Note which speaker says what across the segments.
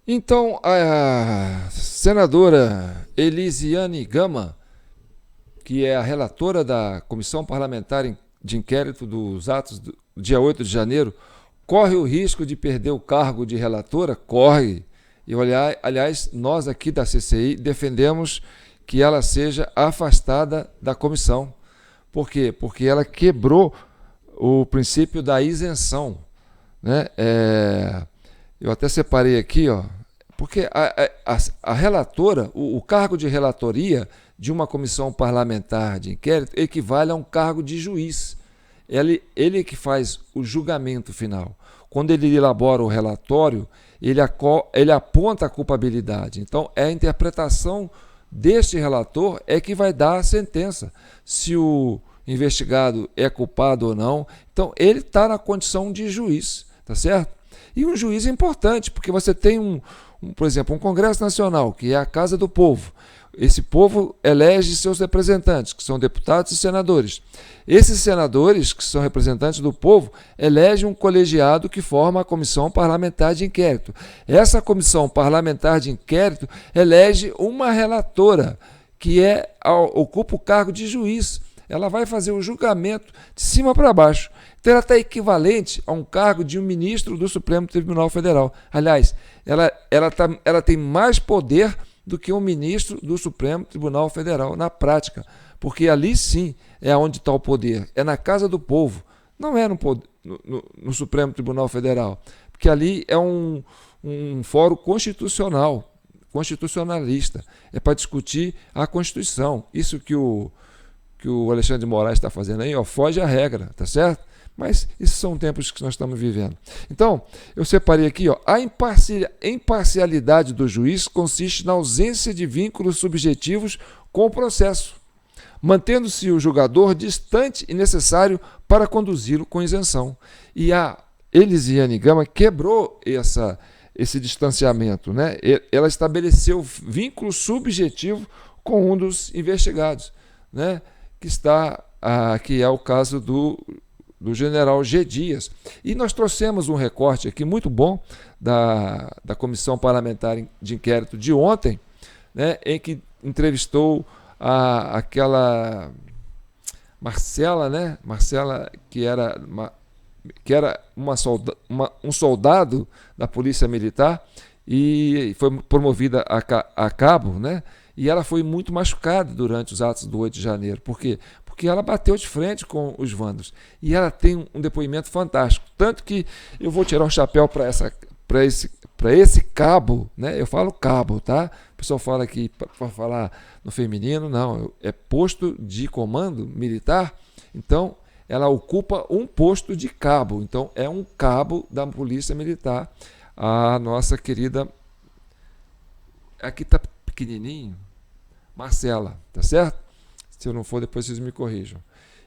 Speaker 1: Então, a senadora Elisiane Gama, que é a relatora da Comissão Parlamentar de Inquérito dos atos do dia 8 de janeiro, corre o risco de perder o cargo de relatora? Corre. E, aliás, nós aqui da CCI defendemos que ela seja afastada da comissão. Por quê? Porque ela quebrou o princípio da isenção, né? Eu até separei aqui, ó, porque a relatora, o cargo de relatoria de uma comissão parlamentar de inquérito equivale a um cargo de juiz. Ele é que faz o julgamento final. Quando ele elabora o relatório, ele aponta a culpabilidade. Então, é a interpretação deste relator é que vai dar a sentença, se o investigado é culpado ou não. Então, ele está na condição de juiz, tá certo? E um juiz é importante, porque você tem por exemplo, um Congresso Nacional, que é a Casa do Povo. Esse povo elege seus representantes, que são deputados e senadores. Esses senadores, que são representantes do povo, elegem um colegiado que forma a Comissão Parlamentar de Inquérito. Essa Comissão Parlamentar de Inquérito elege uma relatora, que ocupa o cargo de juiz. Ela vai fazer o julgamento de cima para baixo. Então, ela está equivalente a um cargo de um ministro do Supremo Tribunal Federal. Aliás, ela tem mais poder do que um ministro do Supremo Tribunal Federal na prática, porque ali sim é onde está o poder, é na casa do povo, não é no Supremo Tribunal Federal, porque ali é um fórum constitucionalista, é para discutir a Constituição. Isso que o Alexandre de Moraes está fazendo aí, ó, foge à regra, tá certo? Mas esses são tempos que nós estamos vivendo. Então, eu separei aqui, ó, a imparcialidade do juiz consiste na ausência de vínculos subjetivos com o processo, mantendo-se o julgador distante e necessário para conduzi-lo com isenção. E a Elisiane Gama quebrou esse distanciamento, né? Ela estabeleceu vínculo subjetivo com um dos investigados, né? Que é o caso do general G. Dias. E nós trouxemos um recorte aqui muito bom da Comissão Parlamentar de Inquérito de ontem, né, em que entrevistou aquela Marcela, né? Marcela, que era um soldado da Polícia Militar e foi promovida a cabo, né? E ela foi muito machucada durante os atos do 8 de janeiro. Por quê? Porque ela bateu de frente com os vândalos. E ela tem um depoimento fantástico. Tanto que eu vou tirar um chapéu para esse cabo, né? Eu falo cabo, tá? O pessoal fala aqui para falar no feminino, não. É posto de comando militar. Então, ela ocupa um posto de cabo. Então, é um cabo da Polícia Militar. A nossa querida... Aqui está pequenininho. Marcela, tá certo? Se eu não for, depois vocês me corrijam.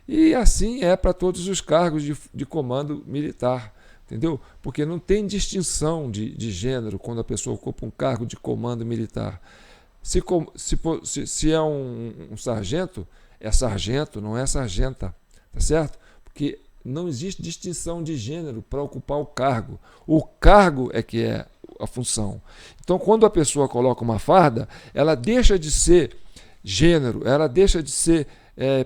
Speaker 1: E assim é para todos os cargos de comando militar, entendeu? Porque não tem distinção de gênero quando a pessoa ocupa um cargo de comando militar. Se é um sargento, é sargento, não é sargenta, tá certo? Porque não existe distinção de gênero para ocupar o cargo. O cargo é que é a função. Então, quando a pessoa coloca uma farda, ela deixa de ser gênero, ela deixa de ser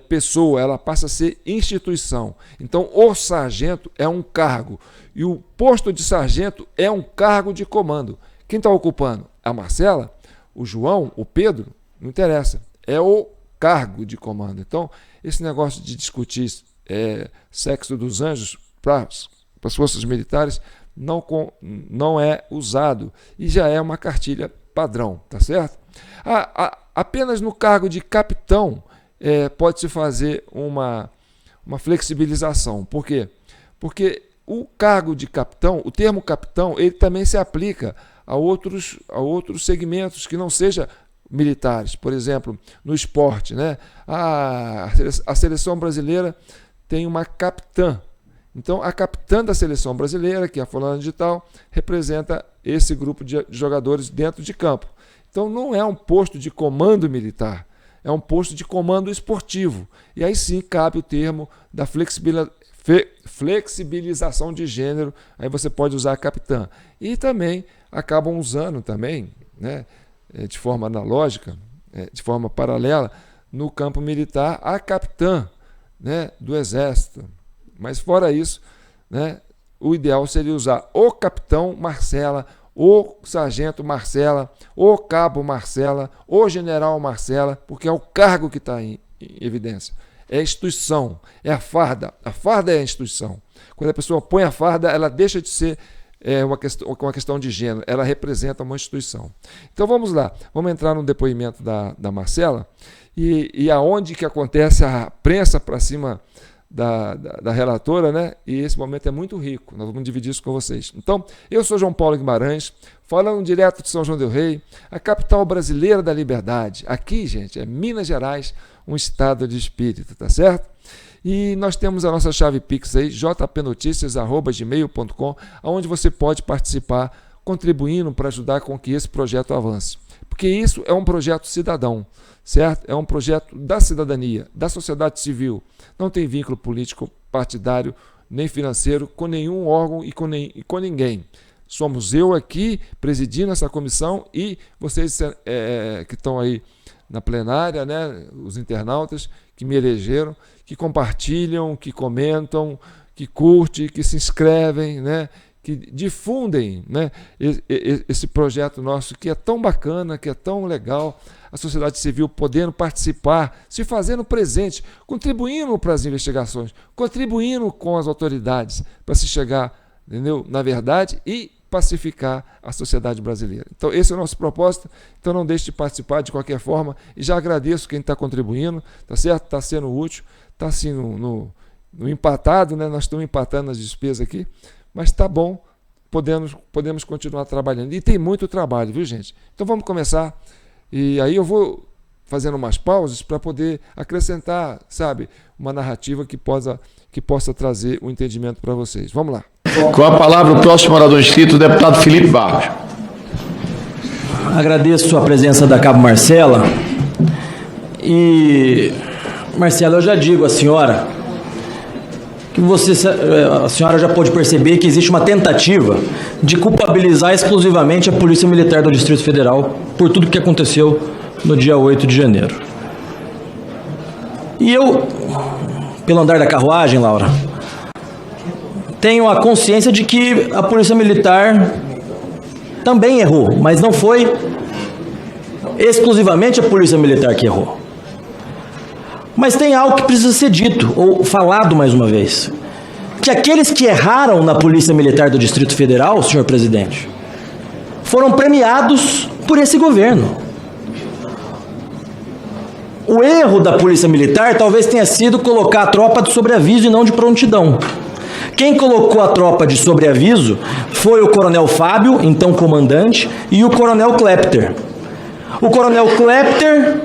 Speaker 1: pessoa, ela passa a ser instituição. Então, o sargento é um cargo e o posto de sargento é um cargo de comando. Quem está ocupando? A Marcela, o João, o Pedro? Não interessa. É o cargo de comando. Então, esse negócio de discutir sexo dos anjos para as forças militares não é usado e já é uma cartilha padrão, tá certo? Apenas no cargo de capitão pode-se fazer uma flexibilização. Por quê? Porque o cargo de capitão, o termo capitão, ele também se aplica a outros segmentos que não sejam militares. Por exemplo, no esporte, né? A seleção brasileira tem uma capitã. Então, a capitã da seleção brasileira, que é a fulana de tal, representa esse grupo de jogadores dentro de campo. Então, não é um posto de comando militar, é um posto de comando esportivo. E aí sim cabe o termo da flexibilização de gênero, aí você pode usar a capitã. E também acabam usando também, né, de forma analógica, de forma paralela, no campo militar, a capitã, né, do Exército. Mas fora isso, né, o ideal seria usar o capitão Marcela, o sargento Marcela, o cabo Marcela, o general Marcela, porque é o cargo que está em evidência. É a instituição, é a farda. A farda é a instituição. Quando a pessoa põe a farda, ela deixa de ser uma questão de gênero, ela representa uma instituição. Então vamos lá, vamos entrar no depoimento da Marcela e aonde que acontece a prensa para cima da relatora, né? E esse momento é muito rico, nós vamos dividir isso com vocês. Então, eu sou João Paulo Guimarães, falando direto de São João del Rei, a capital brasileira da liberdade. Aqui, gente, é Minas Gerais, um estado de espírito, tá certo? E nós temos a nossa chave Pix aí, jpnoticias@gmail.com, onde você pode participar, contribuindo para ajudar com que esse projeto avance. Porque isso é um projeto cidadão, certo? É um projeto da cidadania, da sociedade civil. Não tem vínculo político, partidário, nem financeiro com nenhum órgão e com ninguém. Somos eu aqui presidindo essa comissão e vocês que estão aí na plenária, né, os internautas que me elegeram, que compartilham, que comentam, que curtem, que se inscrevem, né, que difundem, né, esse projeto nosso que é tão bacana, que é tão legal, a sociedade civil podendo participar, se fazendo presente, contribuindo para as investigações, contribuindo com as autoridades para se chegar, entendeu, na verdade e pacificar a sociedade brasileira. Então esse é o nosso propósito, então não deixe de participar de qualquer forma e já agradeço quem está contribuindo, tá certo? Está sendo útil, está assim no empatado, né? Nós estamos empatando as despesas aqui, mas está bom, podemos continuar trabalhando. E tem muito trabalho, viu, gente? Então vamos começar. E aí eu vou fazendo umas pausas para poder acrescentar, sabe, uma narrativa que possa trazer o entendimento para vocês. Vamos lá.
Speaker 2: Com a palavra o próximo orador inscrito, o deputado Felipe Barros.
Speaker 3: Agradeço a presença da Cabo Marcela. E, Marcela, eu já digo à senhora que a senhora já pôde perceber que existe uma tentativa de culpabilizar exclusivamente a Polícia Militar do Distrito Federal por tudo que aconteceu no dia 8 de janeiro. E eu, pelo andar da carruagem, Laura, tenho a consciência de que a Polícia Militar também errou, mas não foi exclusivamente a Polícia Militar que errou. Mas tem algo que precisa ser dito, ou falado mais uma vez. Que aqueles que erraram na Polícia Militar do Distrito Federal, senhor presidente, foram premiados por esse governo. O erro da Polícia Militar talvez tenha sido colocar a tropa de sobreaviso e não de prontidão. Quem colocou a tropa de sobreaviso foi o coronel Fábio, então comandante, e o coronel Klepter. O coronel Klepter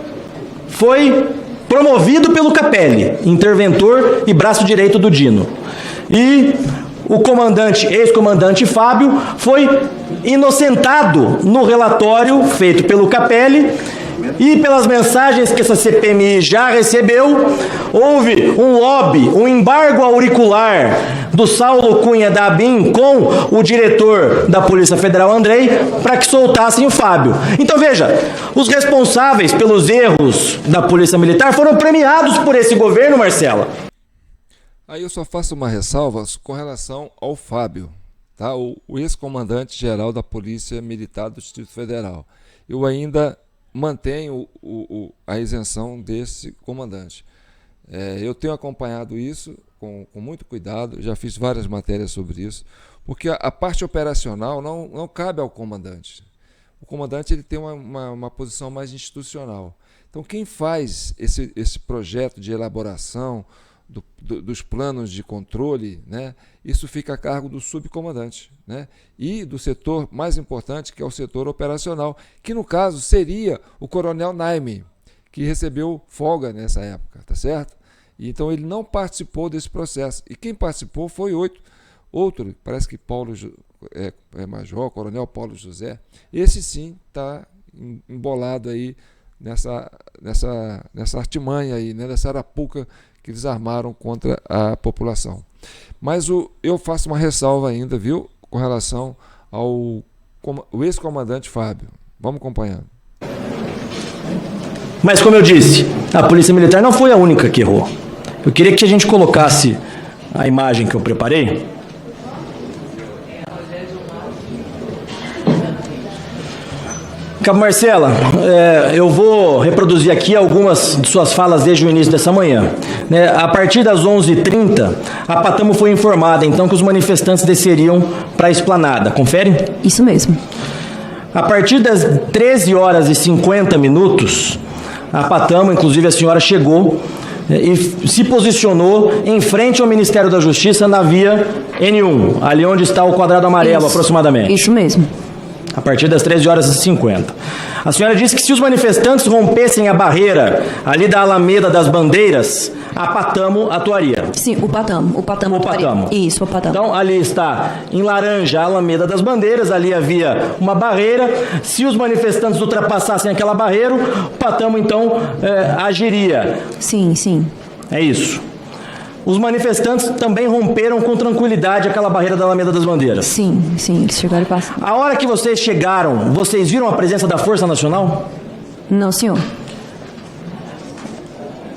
Speaker 3: foi promovido pelo Capelli, interventor e braço direito do Dino. E o ex-comandante Fábio foi inocentado no relatório feito pelo Capelli. E pelas mensagens que essa CPMI já recebeu, houve um lobby, um embargo auricular do Saulo Cunha da ABIN com o diretor da Polícia Federal, Andrei, para que soltassem o Fábio. Então veja, os responsáveis pelos erros da Polícia Militar foram premiados por esse governo, Marcela.
Speaker 1: Aí eu só faço uma ressalva com relação ao Fábio, tá? O ex-comandante-geral da Polícia Militar do Distrito Federal. Eu ainda mantenho a isenção desse comandante. Eu tenho acompanhado isso com muito cuidado, já fiz várias matérias sobre isso, porque a parte operacional não cabe ao comandante. O comandante ele tem uma posição mais institucional. Então, quem faz esse projeto de elaboração dos planos de controle, né, isso fica a cargo do subcomandante, né, e do setor mais importante, que é o setor operacional, que no caso seria o coronel Naime, que recebeu folga nessa época, tá certo? E então ele não participou desse processo. E quem participou foi outro, parece que Major, Coronel Paulo José. Esse sim está embolado aí nessa artimanha aí, né, nessa arapuca que eles armaram contra a população. Mas eu faço uma ressalva ainda, viu, com relação ao ex-comandante Fábio. Vamos acompanhando.
Speaker 3: Mas como eu disse, a Polícia Militar não foi a única que errou. Eu queria que a gente colocasse a imagem que eu preparei. Cabo Marcela, eu vou reproduzir aqui algumas de suas falas desde o início dessa manhã. A partir das 11h30, a Patamo foi informada, então, que os manifestantes desceriam para a esplanada. Confere?
Speaker 4: Isso mesmo.
Speaker 3: A partir das 13h50, a Patamo, inclusive a senhora, chegou e se posicionou em frente ao Ministério da Justiça na via N1, ali onde está o quadrado amarelo, aproximadamente.
Speaker 4: Isso mesmo.
Speaker 3: A partir das 13h50. A senhora disse que se os manifestantes rompessem a barreira ali da Alameda das Bandeiras, a Patamo atuaria.
Speaker 4: Sim, o Patamo. O Patamo. Isso, o Patamo.
Speaker 3: Então, ali está, em laranja, a Alameda das Bandeiras, ali havia uma barreira. Se os manifestantes ultrapassassem aquela barreira, o Patamo, então, agiria.
Speaker 4: Sim, sim.
Speaker 3: É isso. Os manifestantes também romperam com tranquilidade aquela barreira da Alameda das Bandeiras.
Speaker 4: Sim, eles chegaram e passaram.
Speaker 3: A hora que vocês chegaram, vocês viram a presença da Força Nacional?
Speaker 4: Não, senhor.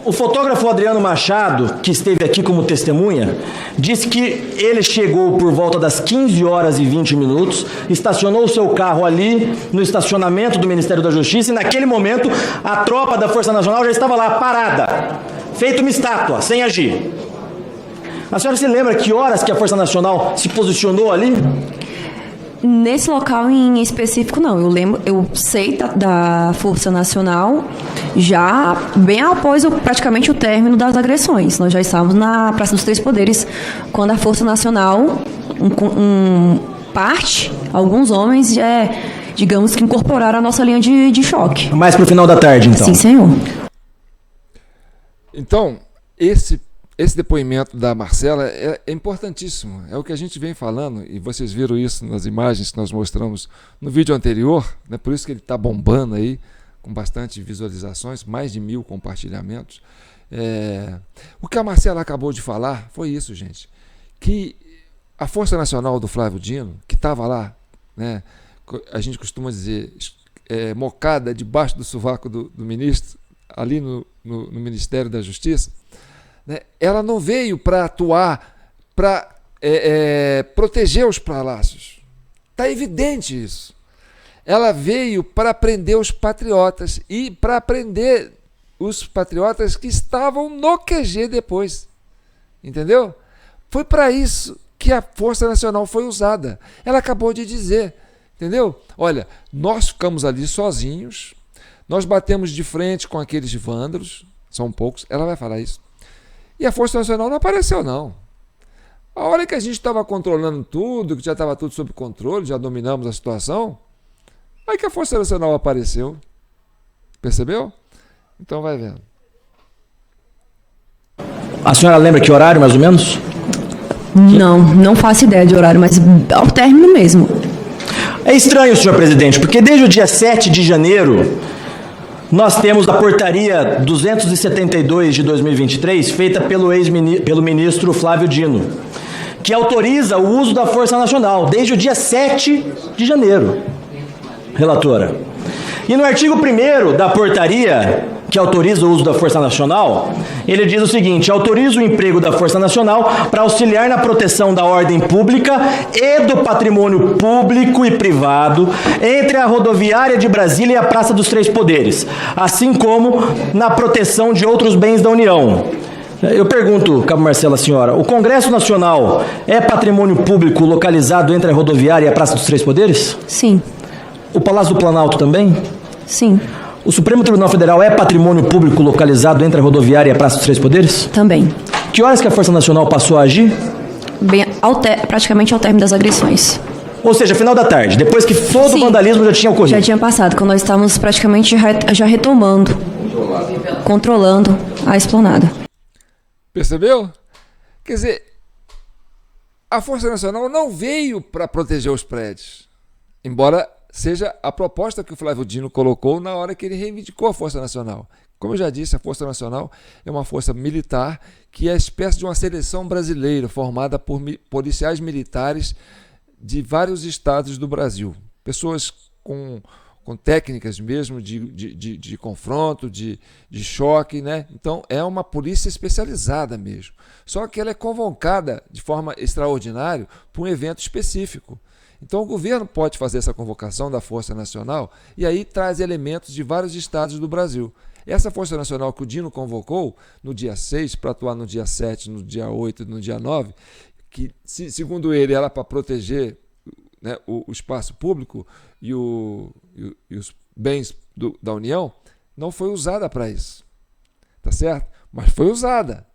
Speaker 3: O fotógrafo Adriano Machado, que esteve aqui como testemunha, disse que ele chegou por volta das 15h20, estacionou o seu carro ali no estacionamento do Ministério da Justiça e naquele momento a tropa da Força Nacional já estava lá parada, feito uma estátua, sem agir. A senhora se lembra que horas que a Força Nacional se posicionou ali?
Speaker 4: Nesse local em específico, não. Eu sei da Força Nacional já bem após praticamente o término das agressões. Nós já estávamos na Praça dos Três Poderes quando a Força Nacional, alguns homens, digamos que incorporaram a nossa linha de choque.
Speaker 3: Mais para o final da tarde, então.
Speaker 4: Sim, senhor.
Speaker 1: Então, esse depoimento da Marcela é importantíssimo, é o que a gente vem falando, e vocês viram isso nas imagens que nós mostramos no vídeo anterior, né? Por isso que ele está bombando aí, com bastante visualizações, mais de 1000 compartilhamentos. O que a Marcela acabou de falar foi isso, gente, que a Força Nacional do Flávio Dino, que estava lá, né, a gente costuma dizer, mocada debaixo do sovaco do ministro, ali no Ministério da Justiça, né, ela não veio para atuar, para proteger os palácios. Está evidente isso. Ela veio para prender os patriotas e para prender os patriotas que estavam no QG depois. Entendeu? Foi para isso que a Força Nacional foi usada. Ela acabou de dizer. Entendeu? Olha, nós ficamos ali sozinhos, nós batemos de frente com aqueles vândalos, são poucos, ela vai falar isso. E a Força Nacional não apareceu, não. A hora que a gente estava controlando tudo, que já estava tudo sob controle, já dominamos a situação, aí que a Força Nacional apareceu. Percebeu? Então vai vendo.
Speaker 3: A senhora lembra que horário, mais ou menos?
Speaker 4: Não faço ideia de horário, mas ao término mesmo.
Speaker 3: É estranho, senhor presidente, porque desde o dia 7 de janeiro... nós temos a portaria 272 de 2023, feita pelo ministro Flávio Dino, que autoriza o uso da Força Nacional, desde o dia 7 de janeiro, relatora. E no artigo 1º da portaria, que autoriza o uso da Força Nacional, ele diz o seguinte: autoriza o emprego da Força Nacional para auxiliar na proteção da ordem pública e do patrimônio público e privado entre a rodoviária de Brasília e a Praça dos Três Poderes, assim como na proteção de outros bens da União. Eu pergunto, Cabo Marcelo, a senhora, o Congresso Nacional é patrimônio público localizado entre a rodoviária e a Praça dos Três Poderes?
Speaker 4: Sim.
Speaker 3: O Palácio do Planalto também?
Speaker 4: Sim.
Speaker 3: O Supremo Tribunal Federal é patrimônio público localizado entre a rodoviária e a Praça dos Três Poderes?
Speaker 4: Também.
Speaker 3: Que horas que a Força Nacional passou a agir?
Speaker 4: Praticamente ao término das agressões.
Speaker 3: Ou seja, final da tarde, depois que todo o vandalismo já tinha ocorrido.
Speaker 4: Já tinha passado, quando nós estávamos praticamente já retomando, controlando a esplanada.
Speaker 1: Percebeu? Quer dizer, a Força Nacional não veio para proteger os prédios, embora seja a proposta que o Flávio Dino colocou na hora que ele reivindicou a Força Nacional. Como eu já disse, a Força Nacional é uma força militar que é a espécie de uma seleção brasileira, formada por policiais militares de vários estados do Brasil. Pessoas com técnicas mesmo de confronto, de choque, né? Então é uma polícia especializada mesmo. Só que ela é convocada de forma extraordinária para um evento específico. Então o governo pode fazer essa convocação da Força Nacional e aí traz elementos de vários estados do Brasil. Essa Força Nacional que o Dino convocou no dia 6, para atuar no dia 7, no dia 8 e no dia 9, que segundo ele era para proteger, né, o espaço público e os bens da União, não foi usada para isso. Tá certo? Mas foi usada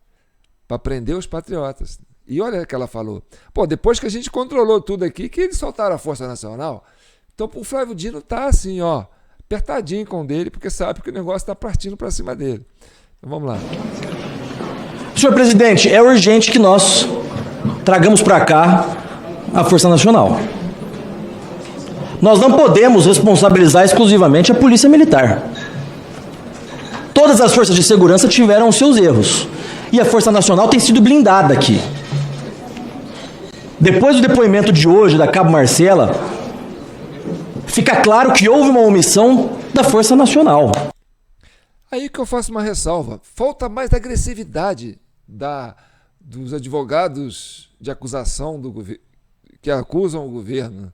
Speaker 1: para prender os patriotas. E olha o que ela falou. Pô, depois que a gente controlou tudo aqui, que eles soltaram a Força Nacional. Então o Flávio Dino tá assim, ó, apertadinho com o dele, porque sabe que o negócio está partindo para cima dele. Então vamos lá.
Speaker 3: Senhor presidente, é urgente que nós tragamos para cá a Força Nacional. Nós não podemos responsabilizar exclusivamente a Polícia Militar. Todas as forças de segurança tiveram os seus erros. E a Força Nacional tem sido blindada aqui. Depois do depoimento de hoje da Cabo Marcela, fica claro que houve uma omissão da Força Nacional.
Speaker 1: Aí que eu faço uma ressalva. Falta mais agressividade dos advogados de acusação que acusam o governo.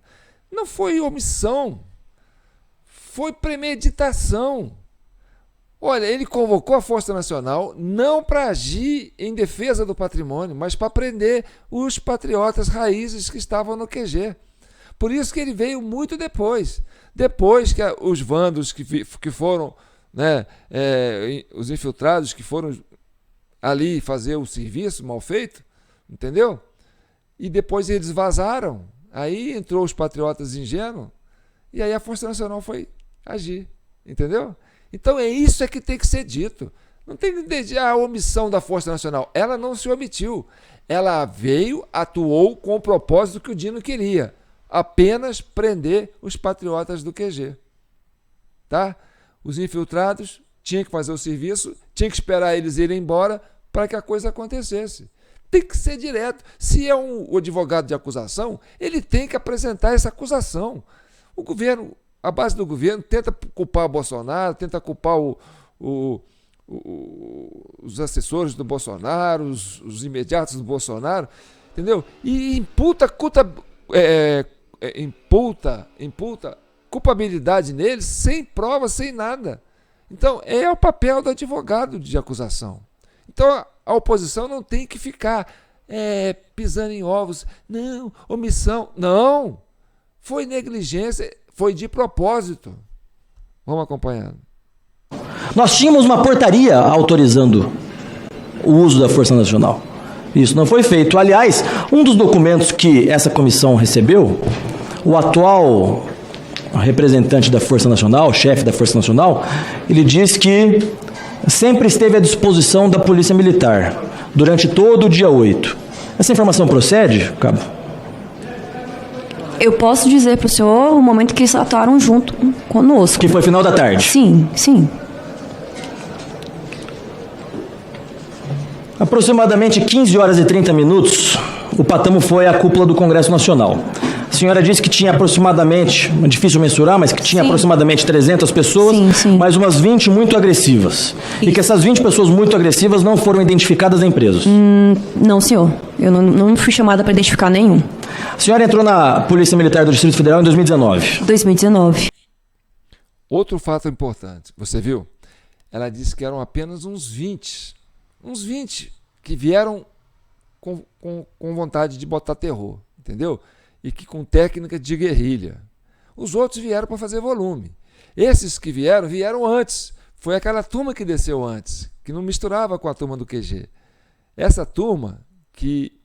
Speaker 1: Não foi omissão, foi premeditação. Olha, ele convocou a Força Nacional não para agir em defesa do patrimônio, mas para prender os patriotas raízes que estavam no QG. Por isso que ele veio muito depois. Depois que os vândalos que foram, né, os infiltrados que foram ali fazer o serviço mal feito, entendeu? E depois eles vazaram. Aí entrou os patriotas ingênuos e aí a Força Nacional foi agir, entendeu? Então é isso que tem que ser dito. Não tem a omissão da Força Nacional. Ela não se omitiu. Ela veio, atuou com o propósito que o Dino queria. Apenas prender os patriotas do QG. Tá? Os infiltrados tinham que fazer o serviço, tinha que esperar eles irem embora para que a coisa acontecesse. Tem que ser direto. Se é o advogado de acusação, ele tem que apresentar essa acusação. O governo, a base do governo, tenta culpar o Bolsonaro, tenta culpar os assessores do Bolsonaro, os imediatos do Bolsonaro, entendeu? E imputa culpabilidade neles sem prova, sem nada. Então, é o papel do advogado de acusação. Então, a oposição não tem que ficar pisando em ovos. Não, omissão. Não, foi negligência, foi de propósito. Vamos acompanhando.
Speaker 3: Nós tínhamos uma portaria autorizando o uso da Força Nacional. Isso não foi feito. Aliás, um dos documentos que essa comissão recebeu, o atual representante da Força Nacional, chefe da Força Nacional, ele diz que sempre esteve à disposição da Polícia Militar durante todo o dia 8. Essa informação procede, Cabo?
Speaker 4: Eu posso dizer para o senhor o momento que eles atuaram junto conosco.
Speaker 3: Que foi final da tarde?
Speaker 4: Sim, sim.
Speaker 3: Aproximadamente 15 horas e 30 minutos, o Patamo foi à cúpula do Congresso Nacional. A senhora disse que tinha aproximadamente, é difícil mensurar, mas que tinha aproximadamente 300 pessoas, mais umas 20 muito agressivas. E que essas 20 pessoas muito agressivas não foram identificadas nem presas.
Speaker 4: Não, senhor. Eu não fui chamada para identificar nenhum.
Speaker 3: A senhora entrou na Polícia Militar do Distrito Federal em 2019.
Speaker 4: 2019.
Speaker 1: Outro fato importante, você viu? Ela disse que eram apenas uns 20 que vieram com vontade de botar terror, entendeu? E que com técnica de guerrilha. Os outros vieram para fazer volume. Esses que vieram antes. Foi aquela turma que desceu antes, que não misturava com a turma do QG. Essa turma que,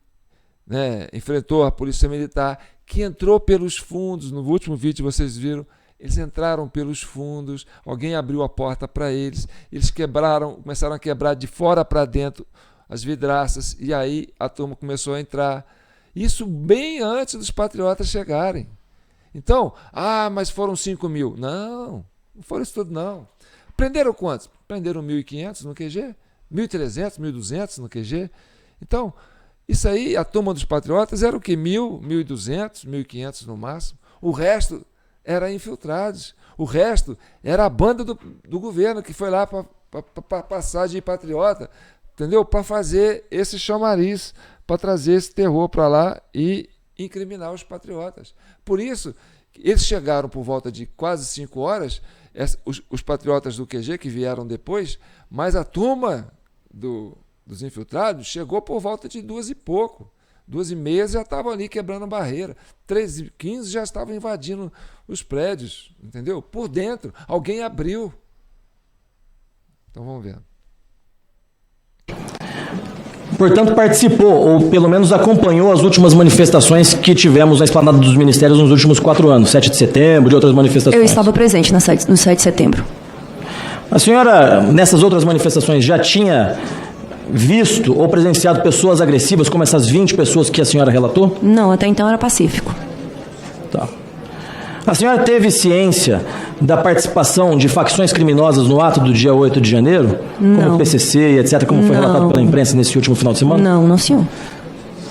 Speaker 1: né, enfrentou a Polícia Militar, que entrou pelos fundos, no último vídeo vocês viram, eles entraram pelos fundos, alguém abriu a porta para eles, eles começaram a quebrar de fora para dentro as vidraças, e aí a turma começou a entrar. Isso bem antes dos patriotas chegarem. Então, mas foram 5 mil. Não foram isso tudo não. Prenderam quantos? Prenderam 1.500 no QG, 1.300, 1.200 no QG. Então, isso aí, a turma dos patriotas era o quê? 1.000, 1.200, 1.500 no máximo. O resto era infiltrados. O resto era a banda do governo que foi lá para passar de patriota, entendeu? Para fazer esse chamariz, para trazer esse terror para lá e incriminar os patriotas. Por isso, eles chegaram por volta de quase 5 horas, os patriotas do QG que vieram depois, mas a turma dos infiltrados chegou por volta de 2 e pouco. 2h30 já estavam ali quebrando a barreira. 3h15 já estavam invadindo os prédios, entendeu? Por dentro. Alguém abriu. Então vamos ver.
Speaker 3: Portanto, participou, ou pelo menos acompanhou as últimas manifestações que tivemos na Esplanada dos Ministérios nos últimos 4 anos, 7 de setembro e outras manifestações.
Speaker 4: Eu estava presente no 7 de setembro.
Speaker 3: A senhora, nessas outras manifestações, já tinha visto ou presenciado pessoas agressivas, como essas 20 pessoas que a senhora relatou?
Speaker 4: Não, até então era pacífico.
Speaker 3: Tá. A senhora teve ciência da participação de facções criminosas no ato do dia 8 de janeiro?
Speaker 4: Não.
Speaker 3: Como o PCC e etc., como foi relatado pela imprensa nesse último final de semana?
Speaker 4: Não, senhor.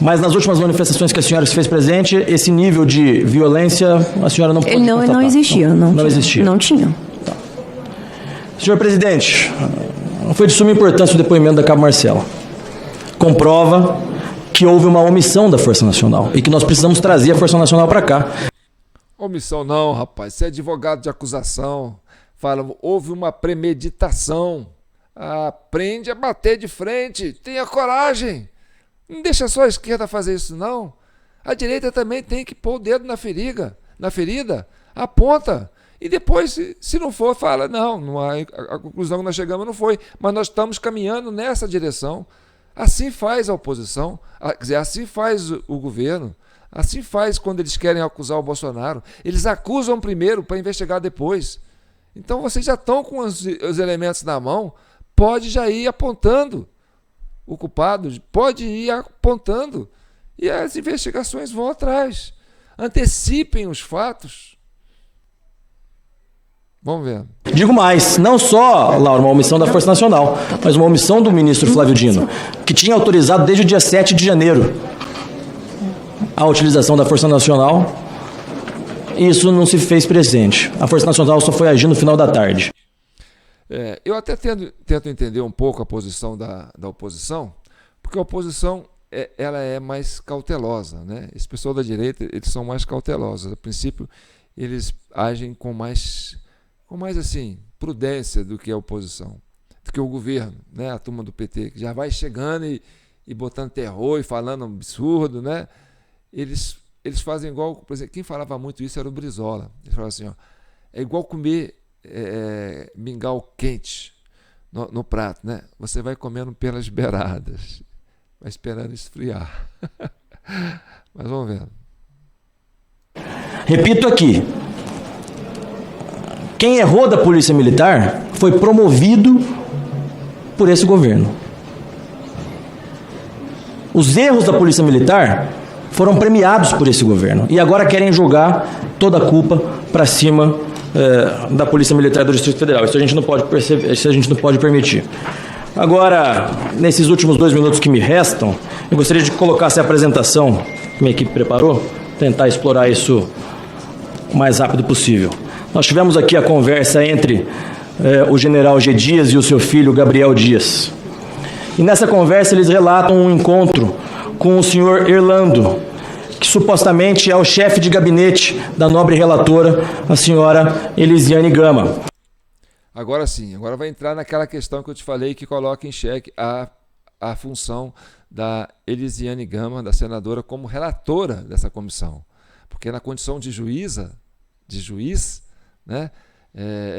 Speaker 3: Mas nas últimas manifestações que a senhora se fez presente, esse nível de violência a senhora não pôde constatar?
Speaker 4: Ele não existia. Não
Speaker 3: existia.
Speaker 4: Não tinha.
Speaker 3: Tá. Senhor presidente, foi de suma importância o depoimento da Cabo Marcela. Comprova que houve uma omissão da Força Nacional e que nós precisamos trazer a Força Nacional para cá.
Speaker 1: Omissão não, rapaz. Você é advogado de acusação. Fala, houve uma premeditação. Aprende a bater de frente. Tenha coragem. Não deixa só a esquerda fazer isso, não. A direita também tem que pôr o dedo na ferida, aponta. E depois, se não for, fala, não a conclusão que nós chegamos não foi, mas nós estamos caminhando nessa direção. Assim faz a oposição, quer dizer, assim faz o governo, assim faz quando eles querem acusar o Bolsonaro. Eles acusam primeiro para investigar depois. Então vocês já estão com os elementos na mão, pode já ir apontando o culpado, pode ir apontando e as investigações vão atrás. Antecipem os fatos. Vamos ver.
Speaker 3: Digo mais, não só, Laura, uma omissão da Força Nacional, mas uma omissão do ministro Flávio Dino, que tinha autorizado desde o dia 7 de janeiro a utilização da Força Nacional, e isso não se fez presente. A Força Nacional só foi agir no final da tarde.
Speaker 1: Eu até tento entender um pouco a posição da oposição, porque a oposição ela é mais cautelosa, né? Esse pessoal da direita, eles são mais cautelosos. A princípio, eles agem com mais assim, prudência do que a oposição, do que o governo, né? A turma do PT, que já vai chegando e botando terror e falando absurdo, né? Eles fazem igual, por exemplo, quem falava muito isso era o Brizola. Ele falava assim, ó, é igual comer mingau quente no prato, né? Você vai comendo pelas beiradas, vai esperando esfriar. Mas vamos ver.
Speaker 3: Repito aqui, quem errou da Polícia Militar foi promovido por esse governo. Os erros da Polícia Militar foram premiados por esse governo e agora querem jogar toda a culpa para cima da Polícia Militar do Distrito Federal. Isso a gente não pode perceber, isso a gente não pode permitir. Agora, nesses últimos 2 minutos que me restam, eu gostaria de colocar essa apresentação que minha equipe preparou, tentar explorar isso o mais rápido possível. Nós tivemos aqui a conversa entre o general G. Dias e o seu filho Gabriel Dias. E nessa conversa eles relatam um encontro com o senhor Erlando, que supostamente é o chefe de gabinete da nobre relatora, a senhora Elisiane Gama.
Speaker 1: Agora sim, agora vai entrar naquela questão que eu te falei que coloca em xeque a função da Elisiane Gama, da senadora, como relatora dessa comissão. Porque na condição de juiz, né,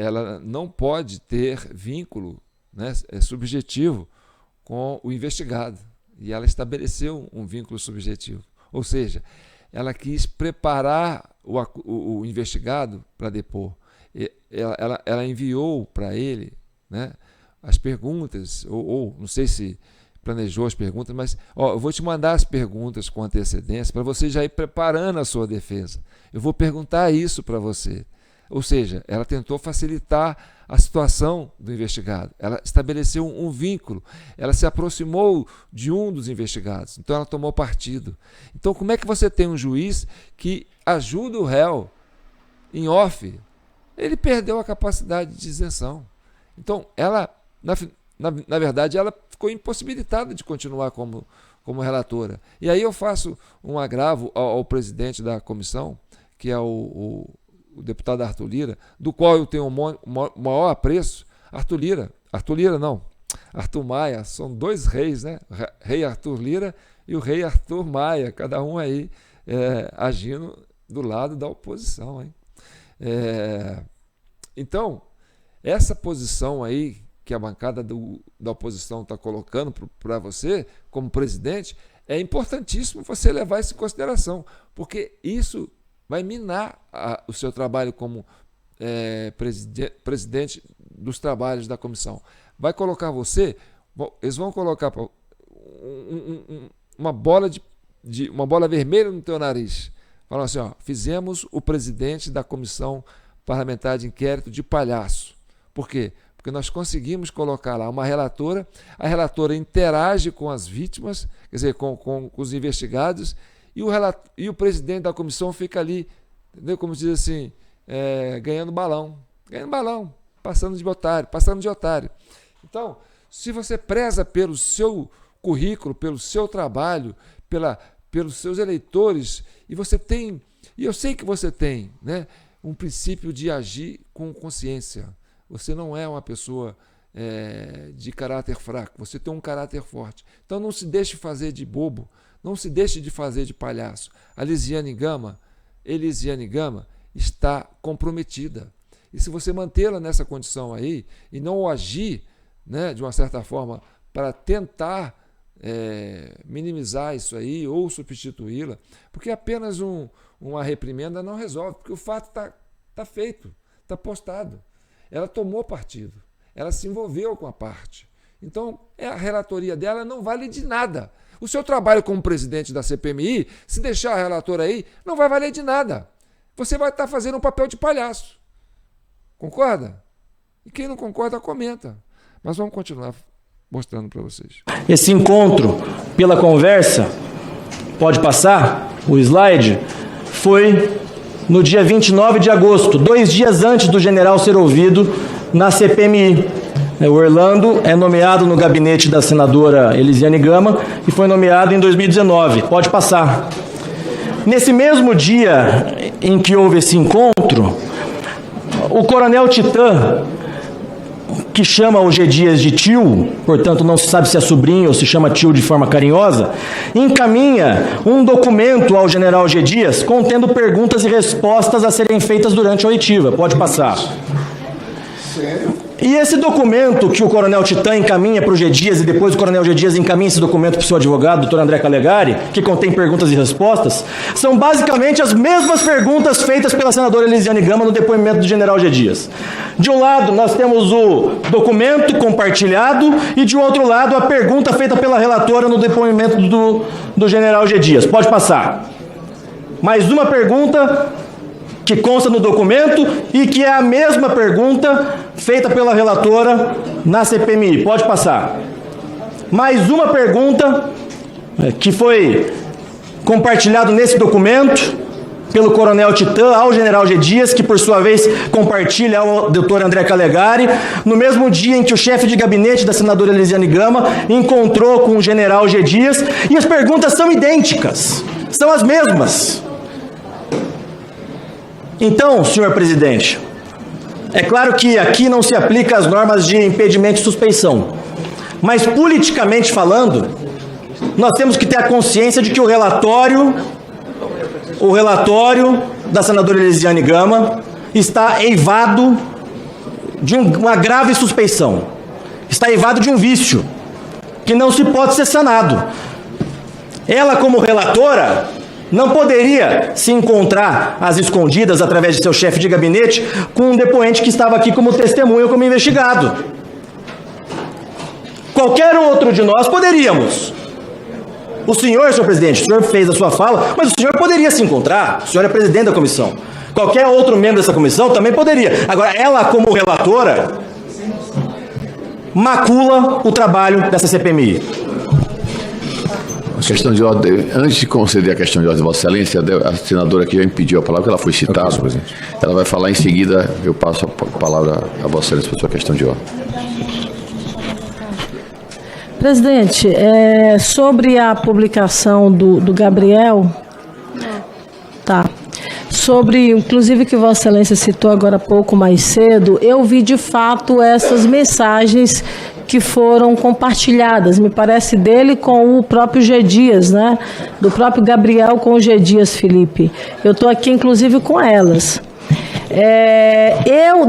Speaker 1: ela não pode ter vínculo, né, subjetivo com o investigado. E ela estabeleceu um vínculo subjetivo. Ou seja, ela quis preparar o investigado para depor. Ela enviou para ele, né, as perguntas, ou não sei se planejou as perguntas, mas eu vou te mandar as perguntas com antecedência para você já ir preparando a sua defesa. Eu vou perguntar isso para você. Ou seja, ela tentou facilitar a situação do investigado. Ela estabeleceu um vínculo. Ela se aproximou de um dos investigados. Então, ela tomou partido. Então, como é que você tem um juiz que ajuda o réu em off? Ele perdeu a capacidade de isenção. Então, ela, na verdade, ela ficou impossibilitada de continuar como relatora. E aí eu faço um agravo ao presidente da comissão, que é o deputado Arthur Lira, do qual eu tenho o maior apreço. Arthur Maia, são dois reis, né? Rei Arthur Lira e o rei Arthur Maia, cada um aí agindo do lado da oposição, hein? Então, essa posição aí que a bancada da oposição está colocando para você, como presidente, é importantíssimo você levar isso em consideração, porque isso vai minar o seu trabalho como presidente dos trabalhos da comissão. Vai colocar você, eles vão colocar uma bola vermelha no teu nariz. Falam assim, ó, fizemos o presidente da comissão parlamentar de inquérito de palhaço. Por quê? Porque nós conseguimos colocar lá uma relatora, a relatora interage com as vítimas, quer dizer, com os investigados, e o presidente da comissão fica ali, entendeu? Como se diz assim, ganhando balão, passando de otário. Então, se você preza pelo seu currículo, pelo seu trabalho, pelos seus eleitores, e eu sei que você tem, né, um princípio de agir com consciência. Você não é uma pessoa de caráter fraco, você tem um caráter forte. Então não se deixe fazer de bobo, não se deixe de fazer de palhaço. A Elisiane Gama está comprometida. E se você mantê-la nessa condição aí e não agir, né, de uma certa forma para tentar minimizar isso aí ou substituí-la, porque apenas uma reprimenda não resolve, porque o fato está feito, está postado. Ela tomou partido, ela se envolveu com a parte. Então, a relatoria dela não vale de nada. O seu trabalho como presidente da CPMI, se deixar a relatora aí, não vai valer de nada. Você vai estar fazendo um papel de palhaço. Concorda? E quem não concorda, comenta. Mas vamos continuar mostrando para vocês.
Speaker 3: Esse encontro, pela conversa, pode passar o slide, foi no dia 29 de agosto, 2 dias antes do general ser ouvido na CPMI. O Orlando é nomeado no gabinete da senadora Elisiane Gama e foi nomeado em 2019. Pode passar. Nesse mesmo dia em que houve esse encontro, o coronel Titã, que chama o G. Dias de tio, portanto não se sabe se é sobrinho ou se chama tio de forma carinhosa, encaminha um documento ao general G. Dias contendo perguntas e respostas a serem feitas durante a oitiva. Pode passar. Sério? E esse documento que o coronel Titã encaminha para o G. Dias e depois o coronel G. Dias encaminha esse documento para o seu advogado, doutor André Calegari, que contém perguntas e respostas, são basicamente as mesmas perguntas feitas pela senadora Elisiane Gama no depoimento do general G. Dias. De um lado, nós temos o documento compartilhado e, de outro lado, a pergunta feita pela relatora no depoimento do general G. Dias. Pode passar. Mais uma pergunta que consta no documento e que é a mesma pergunta feita pela relatora na CPMI. Pode passar. Mais uma pergunta que foi compartilhado nesse documento pelo coronel Titã ao general G. Dias, que por sua vez compartilha ao doutor André Calegari, no mesmo dia em que o chefe de gabinete da senadora Elisiane Gama encontrou com o general G. Dias, e as perguntas são idênticas, são as mesmas. Então, senhor presidente, é claro que aqui não se aplica as normas de impedimento e suspeição, mas politicamente falando, nós temos que ter a consciência de que o relatório da senadora Elisiane Gama está eivado de uma grave suspeição, está eivado de um vício que não se pode ser sanado. Ela, como relatora, não poderia se encontrar às escondidas, através de seu chefe de gabinete, com um depoente que estava aqui como testemunha, como investigado. Qualquer outro de nós poderíamos. O senhor presidente, o senhor fez a sua fala, mas o senhor poderia se encontrar, o senhor é presidente da comissão. Qualquer outro membro dessa comissão também poderia. Agora, ela, como relatora, macula o trabalho dessa CPMI.
Speaker 2: A questão de ordem, antes de conceder a questão de ordem de Vossa Excelência, a senadora aqui já impediu a palavra, porque ela foi citada. Ela vai falar em seguida, eu passo a palavra a Vossa Excelência para a sua questão de ordem.
Speaker 5: Presidente, sobre a publicação do Gabriel, sobre, inclusive, que Vossa Excelência citou agora há pouco mais cedo, eu vi de fato essas mensagens que foram compartilhadas, me parece dele com o próprio G. Dias, né? Do próprio Gabriel com o G. Dias, Felipe. Eu estou aqui, inclusive, com elas.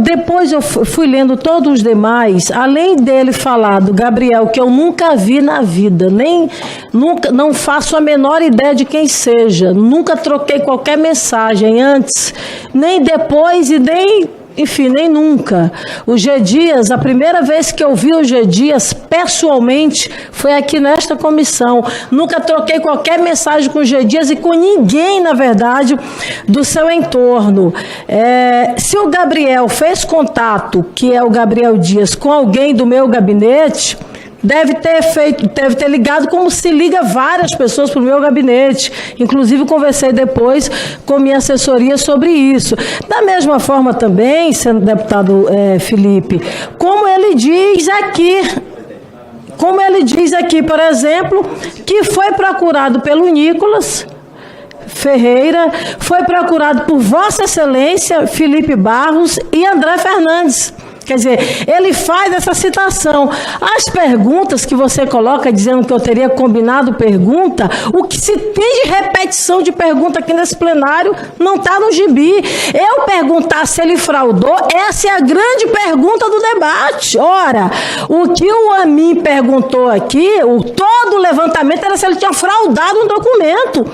Speaker 5: Depois eu fui lendo todos os demais, além dele falar do Gabriel, que eu nunca vi na vida, não faço a menor ideia de quem seja, nunca troquei qualquer mensagem antes, nem depois e nem nunca. O G. Dias, a primeira vez que eu vi o G. Dias pessoalmente foi aqui nesta comissão. Nunca troquei qualquer mensagem com o G. Dias e com ninguém, na verdade, do seu entorno. Se o Gabriel fez contato, que é o Gabriel Dias, com alguém do meu gabinete, deve ter ligado como se liga várias pessoas para o meu gabinete. Inclusive, conversei depois com minha assessoria sobre isso. Da mesma forma também, senhor deputado Felipe, como ele diz aqui, por exemplo, que foi procurado pelo Nicolas Ferreira, foi procurado por Vossa Excelência, Felipe Barros e André Fernandes. Quer dizer, ele faz essa citação. As perguntas que você coloca dizendo que eu teria combinado pergunta, o que se tem de repetição de pergunta aqui nesse plenário não está no gibi. Eu perguntar se ele fraudou, essa é a grande pergunta do debate. Ora, o que o Amin perguntou aqui, todo o levantamento era se ele tinha fraudado um documento.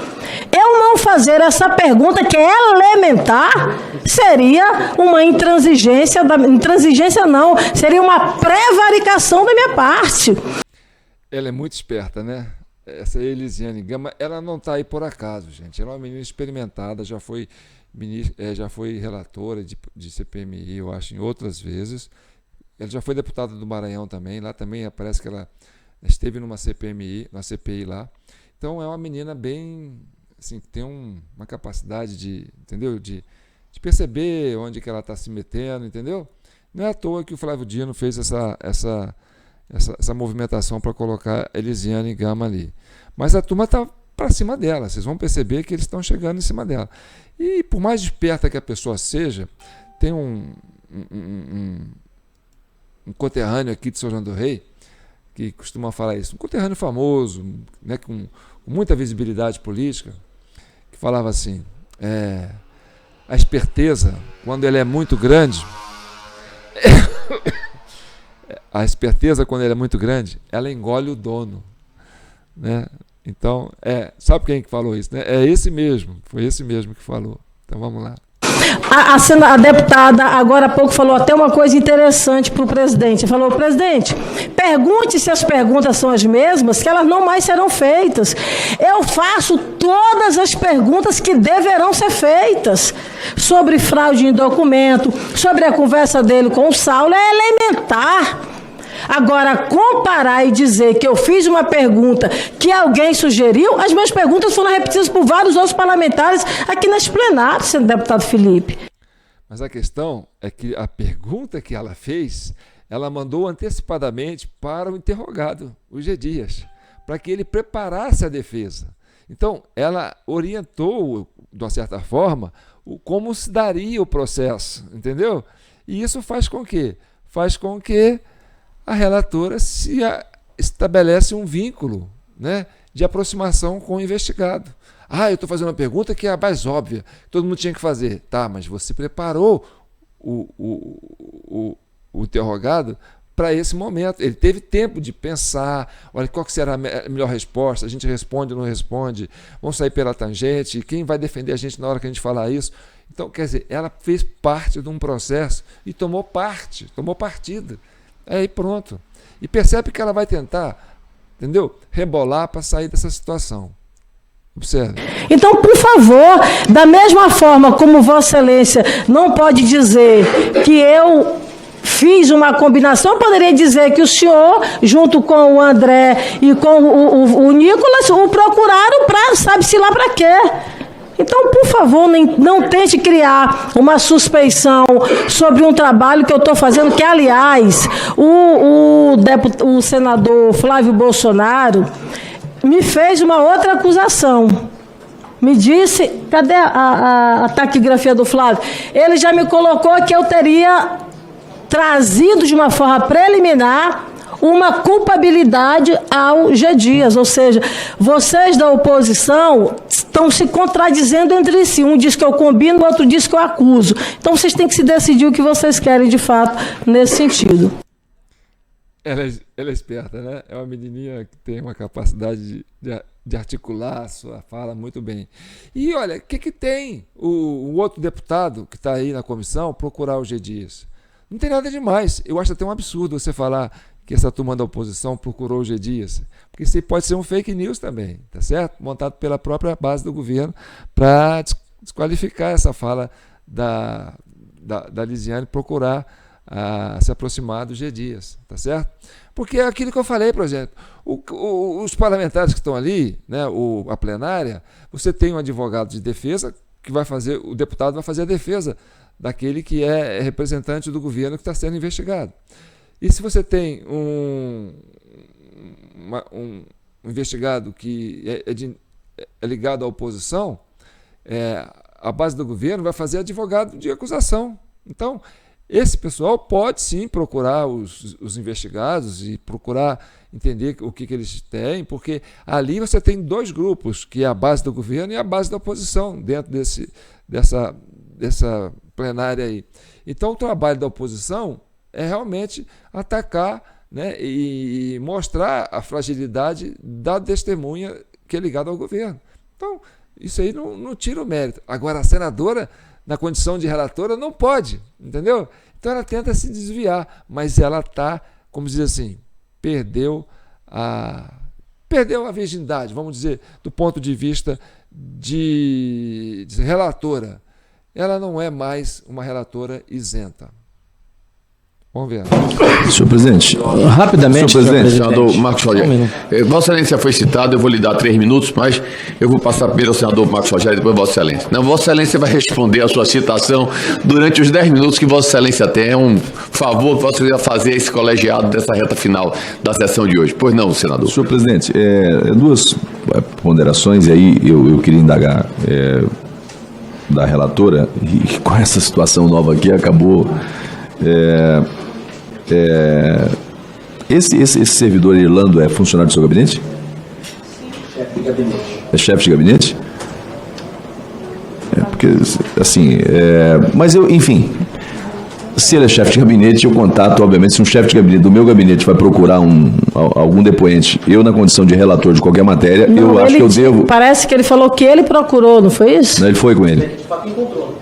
Speaker 5: Eu não fazer essa pergunta, que é elementar, seria uma intransigência não, seria uma prevaricação da minha parte.
Speaker 1: Ela é muito esperta, né? Essa Elisiane Gama, ela não está aí por acaso, gente. Ela é uma menina experimentada, já foi relatora de CPMI, eu acho, em outras vezes. Ela já foi deputada do Maranhão também, lá também parece que ela esteve numa CPI lá. Então é uma menina bem, assim, que tem uma capacidade de perceber onde que ela está se metendo, entendeu? Não é à toa que o Flávio Dino fez essa movimentação para colocar Elisiane Gama ali. Mas a turma está para cima dela, vocês vão perceber que eles estão chegando em cima dela. E por mais esperta que a pessoa seja, tem um conterrâneo aqui de São João do Rei, que costuma falar isso, um conterrâneo famoso, né, com muita visibilidade política, que falava assim, a esperteza, quando ela é muito grande, ela engole o dono, né? Então, sabe quem que falou isso, né? Foi esse mesmo que falou. Então vamos lá.
Speaker 5: A deputada agora há pouco falou até uma coisa interessante para o presidente. Falou: presidente, pergunte se as perguntas são as mesmas, que elas não mais serão feitas. Eu faço todas as perguntas que deverão ser feitas. Sobre fraude em documento, sobre a conversa dele com o Saulo, é elementar. Agora, comparar e dizer que eu fiz uma pergunta que alguém sugeriu, as minhas perguntas foram repetidas por vários outros parlamentares aqui neste plenário, senhor deputado Felipe.
Speaker 1: Mas a questão é que a pergunta que ela fez, ela mandou antecipadamente para o interrogado, o G. Dias, para que ele preparasse a defesa. Então, ela orientou, de uma certa forma, como se daria o processo, entendeu? E isso faz com que a relatora estabelece um vínculo, né, de aproximação com o investigado. Eu estou fazendo uma pergunta que é a mais óbvia, todo mundo tinha que fazer. Tá, mas você preparou o interrogado para esse momento. Ele teve tempo de pensar, olha, qual que será a melhor resposta, a gente responde ou não responde, vamos sair pela tangente, quem vai defender a gente na hora que a gente falar isso. Então, quer dizer, ela fez parte de um processo e tomou partida. Aí pronto. E percebe que ela vai tentar, entendeu? Rebolar para sair dessa situação. Observe.
Speaker 5: Então, por favor, da mesma forma como Vossa Excelência não pode dizer que eu fiz uma combinação, eu poderia dizer que o senhor, junto com o André e com o Nicolas, o procuraram para sabe-se lá para quê. Então, por favor, não tente criar uma suspeição sobre um trabalho que eu estou fazendo, que, aliás, o senador Flávio Bolsonaro me fez uma outra acusação. Me disse, cadê a taquigrafia do Flávio? Ele já me colocou que eu teria trazido de uma forma preliminar uma culpabilidade ao G. Dias, ou seja, vocês da oposição estão se contradizendo entre si. Um diz que eu combino, o outro diz que eu acuso. Então vocês têm que se decidir o que vocês querem de fato nesse sentido.
Speaker 1: Ela é esperta, né? É uma menininha que tem uma capacidade de articular a sua fala muito bem. E olha, o que tem o outro deputado que está aí na comissão procurar o G. Dias? Não tem nada demais. Eu acho até um absurdo você falar que essa turma da oposição procurou o G. Dias, porque isso pode ser um fake news também, tá certo? Montado pela própria base do governo para desqualificar essa fala da Lisiane procurar se aproximar do G. Dias, tá certo? Porque é aquilo que eu falei, por exemplo, os parlamentares que estão ali, né, a plenária, você tem um advogado de defesa que vai fazer, o deputado vai fazer a defesa daquele que é representante do governo que está sendo investigado. E se você tem um investigado que é ligado à oposição, a base do governo vai fazer advogado de acusação. Então, esse pessoal pode sim procurar os investigados e procurar entender o que eles têm, porque ali você tem dois grupos, que é a base do governo e a base da oposição, dentro dessa plenária aí. Então, o trabalho da oposição é realmente atacar, né, e mostrar a fragilidade da testemunha que é ligada ao governo. Então, isso aí não tira o mérito. Agora, a senadora, na condição de relatora, não pode, entendeu? Então, ela tenta se desviar, mas ela está, como dizer assim, perdeu a virgindade, vamos dizer, do ponto de vista de relatora. Ela não é mais uma relatora isenta. Vamos ver.
Speaker 2: Senhor presidente,
Speaker 3: Rapidamente,
Speaker 2: senhor presidente, senador Marcos Rogério. Vossa Excelência foi citado, eu vou lhe dar 3 minutos, mas eu vou passar primeiro ao senador Marcos Rogério e depois Vossa Excelência. Não, Vossa Excelência vai responder a sua citação durante os 10 minutos que Vossa Excelência tem. É um favor que Vossa Excelência fazer esse colegiado dessa reta final da sessão de hoje. Pois não, senador.
Speaker 6: Senhor presidente, duas ponderações, e aí eu queria indagar da relatora, e com essa situação nova aqui acabou... Esse servidor Irlando é funcionário do seu gabinete? Sim, chefe de gabinete. É chefe de gabinete? Porque, assim, mas eu, enfim, se ele é chefe de gabinete, eu contato, obviamente, se um chefe de gabinete do meu gabinete vai procurar algum depoente, eu na condição de relator de qualquer matéria, não, eu acho que eu devo...
Speaker 5: Parece que ele falou que ele procurou, não foi isso?
Speaker 6: Não, ele foi com ele. Ele de fato encontrou.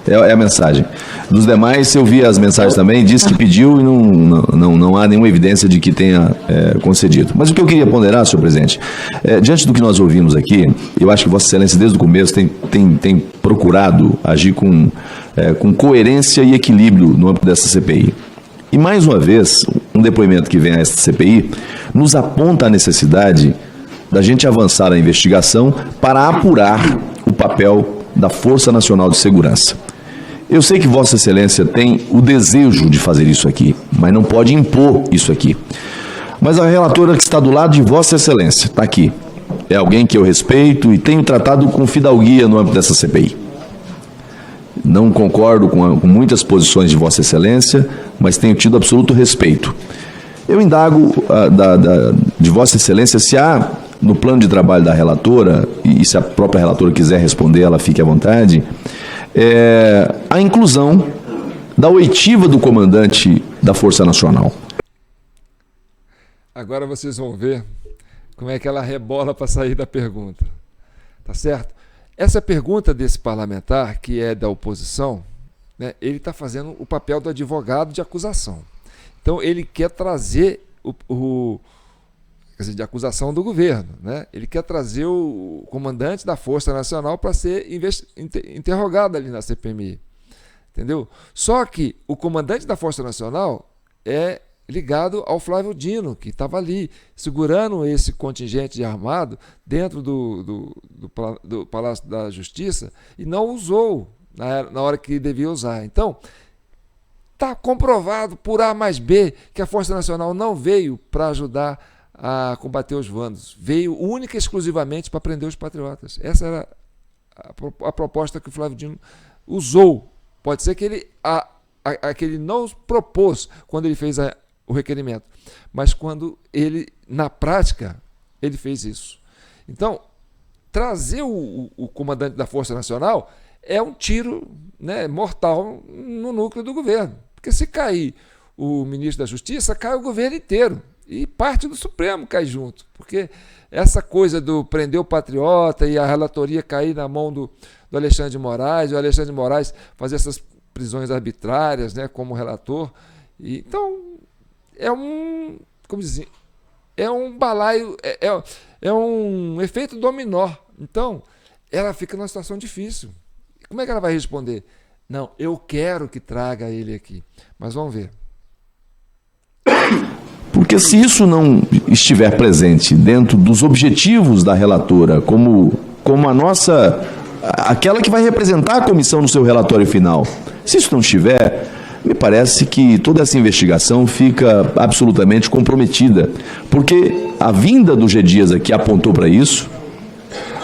Speaker 6: É a mensagem. Dos demais, eu vi as mensagens também, disse que pediu e não há nenhuma evidência de que tenha concedido. Mas o que eu queria ponderar, senhor presidente, diante do que nós ouvimos aqui, eu acho que Vossa Excelência, desde o começo, tem procurado agir com coerência e equilíbrio no âmbito dessa CPI. E, mais uma vez, um depoimento que vem a esta CPI nos aponta a necessidade da gente avançar a investigação para apurar o papel da Força Nacional de Segurança. Eu sei que Vossa Excelência tem o desejo de fazer isso aqui, mas não pode impor isso aqui. Mas a relatora que está do lado de Vossa Excelência, está aqui, é alguém que eu respeito e tenho tratado com fidalguia no âmbito dessa CPI. Não concordo com muitas posições de Vossa Excelência, mas tenho tido absoluto respeito. Eu indago de Vossa Excelência se há, no plano de trabalho da relatora, e se a própria relatora quiser responder, ela fique à vontade, a inclusão da oitiva do comandante da Força Nacional.
Speaker 1: Agora vocês vão ver como é que ela rebola para sair da pergunta. Tá certo? Essa pergunta desse parlamentar, que é da oposição, né, ele está fazendo o papel do advogado de acusação. Então, ele quer trazer quer dizer, de acusação do governo, né? Ele quer trazer o comandante da Força Nacional para ser interrogado ali na CPMI, entendeu? Só que o comandante da Força Nacional é ligado ao Flávio Dino, que estava ali segurando esse contingente de armado dentro do Palácio da Justiça e não usou na hora que devia usar. Então, está comprovado por A mais B que a Força Nacional não veio para ajudar a combater os vândalos, veio única e exclusivamente para prender os patriotas. Essa era a proposta que o Flávio Dino usou. Pode ser que ele não propôs quando ele fez o requerimento, mas quando ele, na prática, ele fez isso. Então, trazer o comandante da Força Nacional é um tiro, né, mortal no núcleo do governo. Porque se cair o ministro da Justiça, cai o governo inteiro. E parte do Supremo cai junto. Porque essa coisa do prender o patriota e a relatoria cair na mão do Alexandre de Moraes, e o Alexandre de Moraes fazer essas prisões arbitrárias, né, como relator. Então, é um balaio, é um efeito dominó. Então, ela fica numa situação difícil. Como é que ela vai responder? Não, eu quero que traga ele aqui. Mas vamos ver.
Speaker 6: Porque se isso não estiver presente dentro dos objetivos da relatora, como aquela que vai representar a comissão no seu relatório final, se isso não estiver, me parece que toda essa investigação fica absolutamente comprometida. Porque a vinda do G. Dias aqui apontou para isso,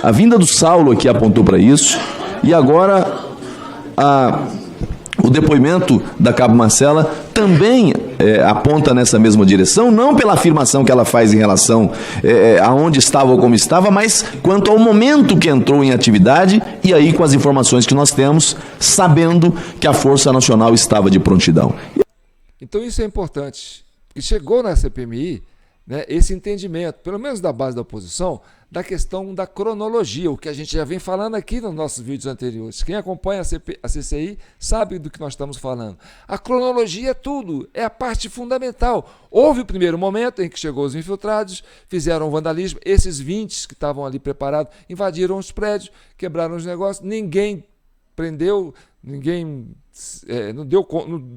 Speaker 6: a vinda do Saulo aqui apontou para isso, e agora o depoimento da Cabo Marcela também aponta nessa mesma direção, não pela afirmação que ela faz em relação aonde estava ou como estava, mas quanto ao momento que entrou em atividade, e aí com as informações que nós temos, sabendo que a Força Nacional estava de prontidão.
Speaker 1: Então isso é importante, porque chegou na CPMI, né, esse entendimento, pelo menos da base da oposição, da questão da cronologia, o que a gente já vem falando aqui nos nossos vídeos anteriores. Quem acompanha a CCI sabe do que nós estamos falando. A cronologia é tudo, é a parte fundamental. Houve o primeiro momento em que chegou os infiltrados, fizeram o vandalismo, esses 20 que estavam ali preparados, invadiram os prédios, quebraram os negócios, ninguém prendeu, ninguém não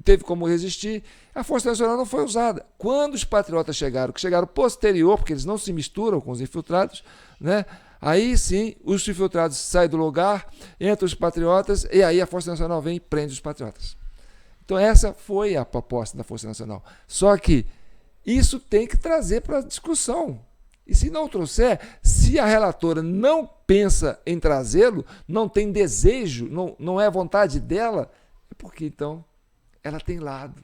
Speaker 1: teve como resistir, a Força Nacional não foi usada. Quando os patriotas chegaram, que chegaram posterior, porque eles não se misturam com os infiltrados, né? Aí sim, os infiltrados saem do lugar, entram os patriotas, e aí a Força Nacional vem e prende os patriotas. Então essa foi a proposta da Força Nacional. Só que isso tem que trazer para a discussão. E se não trouxer, se a relatora não pensa em trazê-lo, não tem desejo, não é vontade dela, é porque então ela tem lado.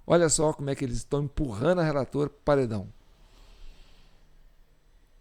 Speaker 1: Olha só como é que eles estão empurrando a relatora para o paredão.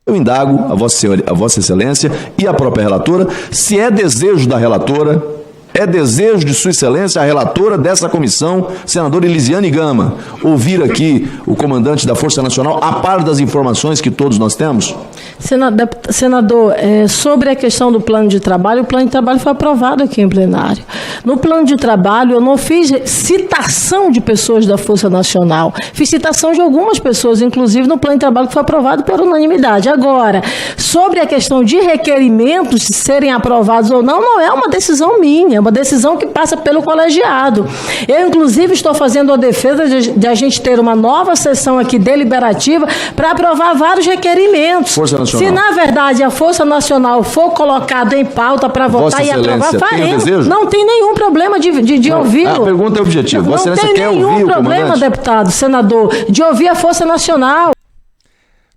Speaker 6: Eu indago a Vossa Excelência e a própria relatora se é desejo da relatora, é desejo de Sua Excelência, a relatora dessa comissão, senadora Elisiane Gama, ouvir aqui o comandante da Força Nacional a par das informações que todos nós temos?
Speaker 5: Senador, sobre a questão do plano de trabalho, o plano de trabalho foi aprovado aqui em plenário. No plano de trabalho, eu não fiz citação de pessoas da Força Nacional, fiz citação de algumas pessoas, inclusive no plano de trabalho que foi aprovado por unanimidade. Agora, sobre a questão de requerimentos serem aprovados ou não, não é uma decisão minha, é uma decisão que passa pelo colegiado. Eu, inclusive, estou fazendo a defesa de a gente ter uma nova sessão aqui deliberativa para aprovar vários requerimentos.
Speaker 6: Força Nacional.
Speaker 5: Se, na verdade, a Força Nacional for colocada em pauta para votar e aprovar, faremos. Não tem nenhum problema de ouvi-lo.
Speaker 6: A pergunta é objetiva. Vossa Excelência quer ouvir o comandante? Não tem nenhum problema, deputado, senador, de ouvir a Força Nacional.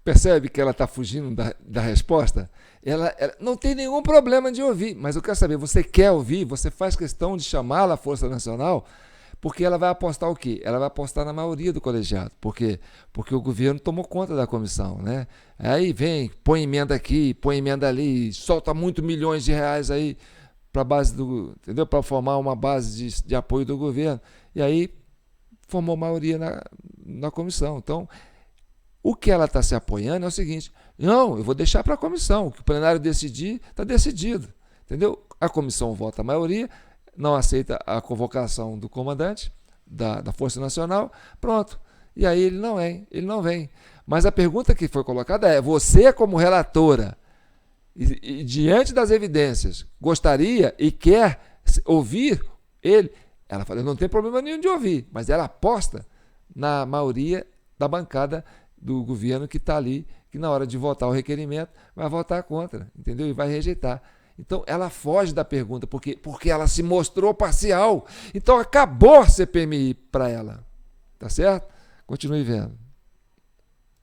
Speaker 1: Percebe que ela está fugindo da resposta? Ela não tem nenhum problema de ouvir, mas eu quero saber, você quer ouvir? Você faz questão de chamá-la à Força Nacional? Porque ela vai apostar o quê? Ela vai apostar na maioria do colegiado. Por quê? Porque o governo tomou conta da comissão, né? Aí vem, põe emenda aqui, põe emenda ali, solta muito milhões de reais aí para a base entendeu? Para formar uma base de apoio do governo. E aí formou maioria na comissão. Então, o que ela está se apoiando é o seguinte: não, eu vou deixar para a comissão, o que o plenário decidir, está decidido. Entendeu? A comissão vota a maioria, não aceita a convocação do comandante da Força Nacional, pronto. E aí ele não vem. Mas a pergunta que foi colocada é: você, como relatora, e diante das evidências, gostaria e quer ouvir ele? Ela falou: não tem problema nenhum de ouvir, mas ela aposta na maioria da bancada do governo que está ali, que na hora de votar o requerimento vai votar contra, entendeu? E vai rejeitar. Então ela foge da pergunta, porque ela se mostrou parcial. Então acabou a CPMI para ela. Tá certo? Continue vendo.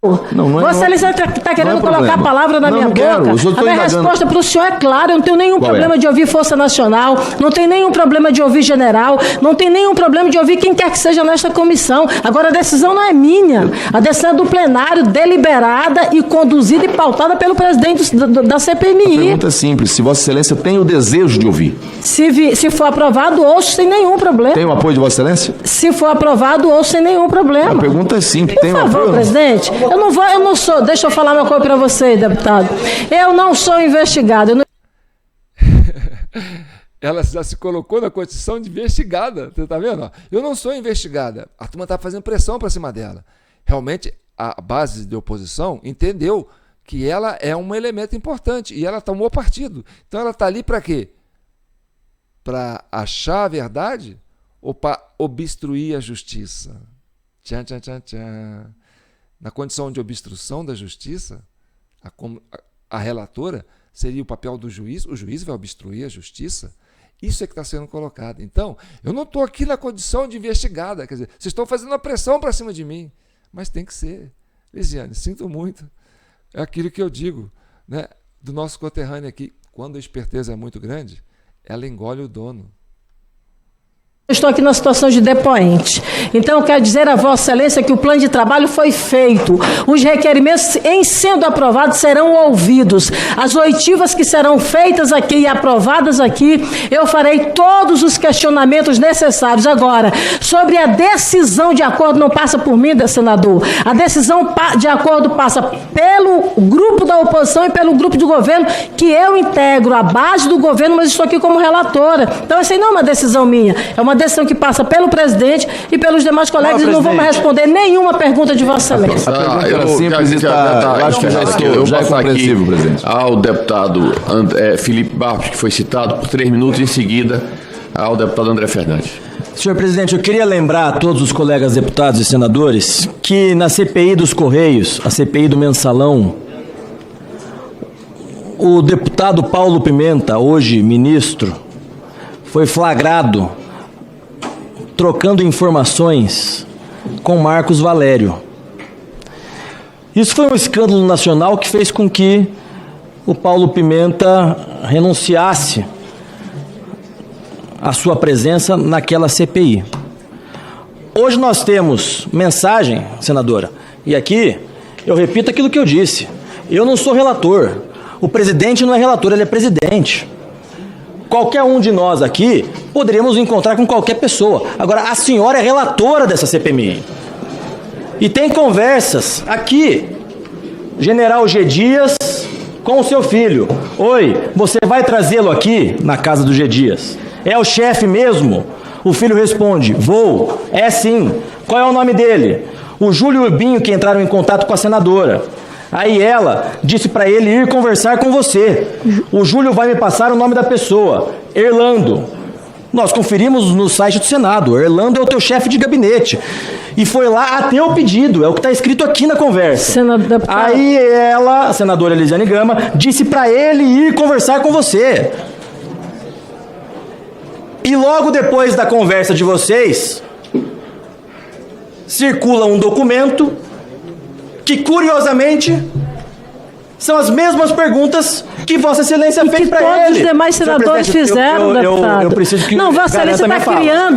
Speaker 5: Vossa Excelência está querendo colocar a palavra na minha boca. A minha resposta para o senhor é clara: eu não tenho nenhum problema de ouvir Força Nacional, não tenho nenhum problema de ouvir general, não tenho nenhum problema de ouvir quem quer que seja nesta comissão. Agora, a decisão não é minha, a decisão é do plenário, deliberada e conduzida e pautada pelo presidente da CPMI.
Speaker 6: A pergunta é simples: se Vossa Excelência tem o desejo de ouvir.
Speaker 5: Se for aprovado, ouço sem nenhum problema.
Speaker 6: Tem o apoio de Vossa Excelência?
Speaker 5: Se for aprovado, ouço sem nenhum problema.
Speaker 6: A pergunta é simples:
Speaker 5: Por
Speaker 6: tem o
Speaker 5: favor,
Speaker 6: apoio?
Speaker 5: presidente. Eu não sou, deixa eu falar uma coisa para você, deputado. Eu não sou investigado.
Speaker 1: Ela já se colocou na condição de investigada. Você está vendo? Eu não sou investigada. A turma está fazendo pressão para cima dela. Realmente, a base de oposição entendeu que ela é um elemento importante e ela tomou partido. Então ela está ali para quê? Para achar a verdade ou para obstruir a justiça? Tchan, tchan, tchan, tchan. Na condição de obstrução da justiça, a relatora seria o papel do juiz, o juiz vai obstruir a justiça. Isso é que está sendo colocado. Então, eu não estou aqui na condição de investigada, quer dizer, vocês estão fazendo uma pressão para cima de mim, mas tem que ser. Lisiane, sinto muito. É aquilo que eu digo, né, do nosso conterrâneo aqui: quando a esperteza é muito grande, ela engole o dono.
Speaker 5: Estou aqui na situação de depoente. Então, eu quero dizer a Vossa Excelência que o plano de trabalho foi feito. Os requerimentos, em sendo aprovados, serão ouvidos. As oitivas que serão feitas aqui e aprovadas aqui, eu farei todos os questionamentos necessários. Agora, sobre a decisão de acordo, não passa por mim, senador. A decisão de acordo passa pelo grupo da oposição e pelo grupo do governo, que eu integro a base do governo, mas estou aqui como relatora. Então, essa aí não é uma decisão minha, é uma decisão que passa pelo presidente e pelos demais colegas, e não vamos responder nenhuma pergunta de Vossa Excelência.
Speaker 2: Eu já é compreensível, presidente. Ao deputado Felipe Barros, que foi citado por 3 minutos, em seguida ao deputado André Fernandes.
Speaker 3: Senhor presidente, eu queria lembrar a todos os colegas deputados e senadores que na CPI dos Correios, a CPI do Mensalão, o deputado Paulo Pimenta, hoje ministro, foi flagrado trocando informações com Marcos Valério. Isso foi um escândalo nacional que fez com que o Paulo Pimenta renunciasse à sua presença naquela CPI. Hoje nós temos mensagem, senadora, e aqui eu repito aquilo que eu disse: eu não sou relator, o presidente não é relator, ele é presidente. Qualquer um de nós aqui poderíamos encontrar com qualquer pessoa. Agora, a senhora é relatora dessa CPMI. E tem conversas aqui. General G. Dias com o seu filho. Oi, você vai trazê-lo aqui na casa do G. Dias? É o chefe mesmo? O filho responde: vou. É sim. Qual é o nome dele? O Júlio Urbinho, que entraram em contato com a senadora. Aí ela disse para ele ir conversar com você. O Júlio vai me passar o nome da pessoa. Erlando. Nós conferimos no site do Senado. Erlando é o teu chefe de gabinete. E foi lá a teu pedido. É o que está escrito aqui na conversa. Aí ela, a senadora Elisiane Gama, disse para ele ir conversar com você. E logo depois da conversa de vocês, circula um documento que, curiosamente, são as mesmas perguntas que Vossa Excelência fez para ele.
Speaker 5: Todos os demais senadores fizeram, deputado.
Speaker 3: Eu preciso que
Speaker 5: não, Vossa Excelência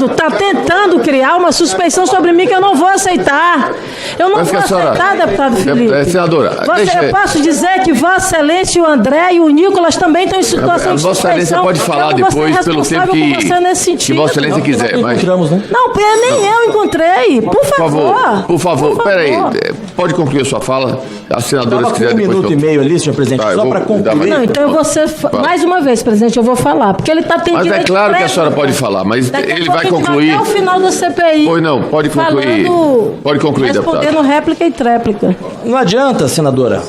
Speaker 5: está tentando criar uma suspeição sobre mim que eu não vou aceitar. Eu não vou aceitar, deputado Felipe.
Speaker 2: Senadora,
Speaker 5: eu posso dizer que Vossa Excelência, o André e o Nicolas também estão em situação de suspeição.
Speaker 2: Vossa Excelência pode falar depois, pelo tempo que Vossa Excelência quiser. Mas...
Speaker 5: Não, nem eu encontrei. Por favor.
Speaker 2: Por favor. Peraí, pode concluir a sua fala. A senadora, se quiser,
Speaker 3: depois. 1 minuto e meio e-mail ali, senhor presidente,
Speaker 2: Tá, eu
Speaker 3: só
Speaker 2: vou
Speaker 3: para
Speaker 2: dar
Speaker 3: concluir.
Speaker 2: mais-
Speaker 5: Não, então você. Mais uma vez, presidente, eu vou falar. Porque ele tem
Speaker 2: Mas é
Speaker 5: direito
Speaker 2: claro
Speaker 5: de
Speaker 2: que a senhora
Speaker 5: réplica.
Speaker 2: pode falar, mas
Speaker 5: Daqui a
Speaker 2: ele
Speaker 5: pouco
Speaker 2: vai
Speaker 5: a gente
Speaker 2: concluir.
Speaker 5: Até o final da CPI.
Speaker 2: Pois não, pode concluir. Pode concluir, deputado.
Speaker 5: Respondendo réplica e tréplica.
Speaker 3: Não adianta, senadora.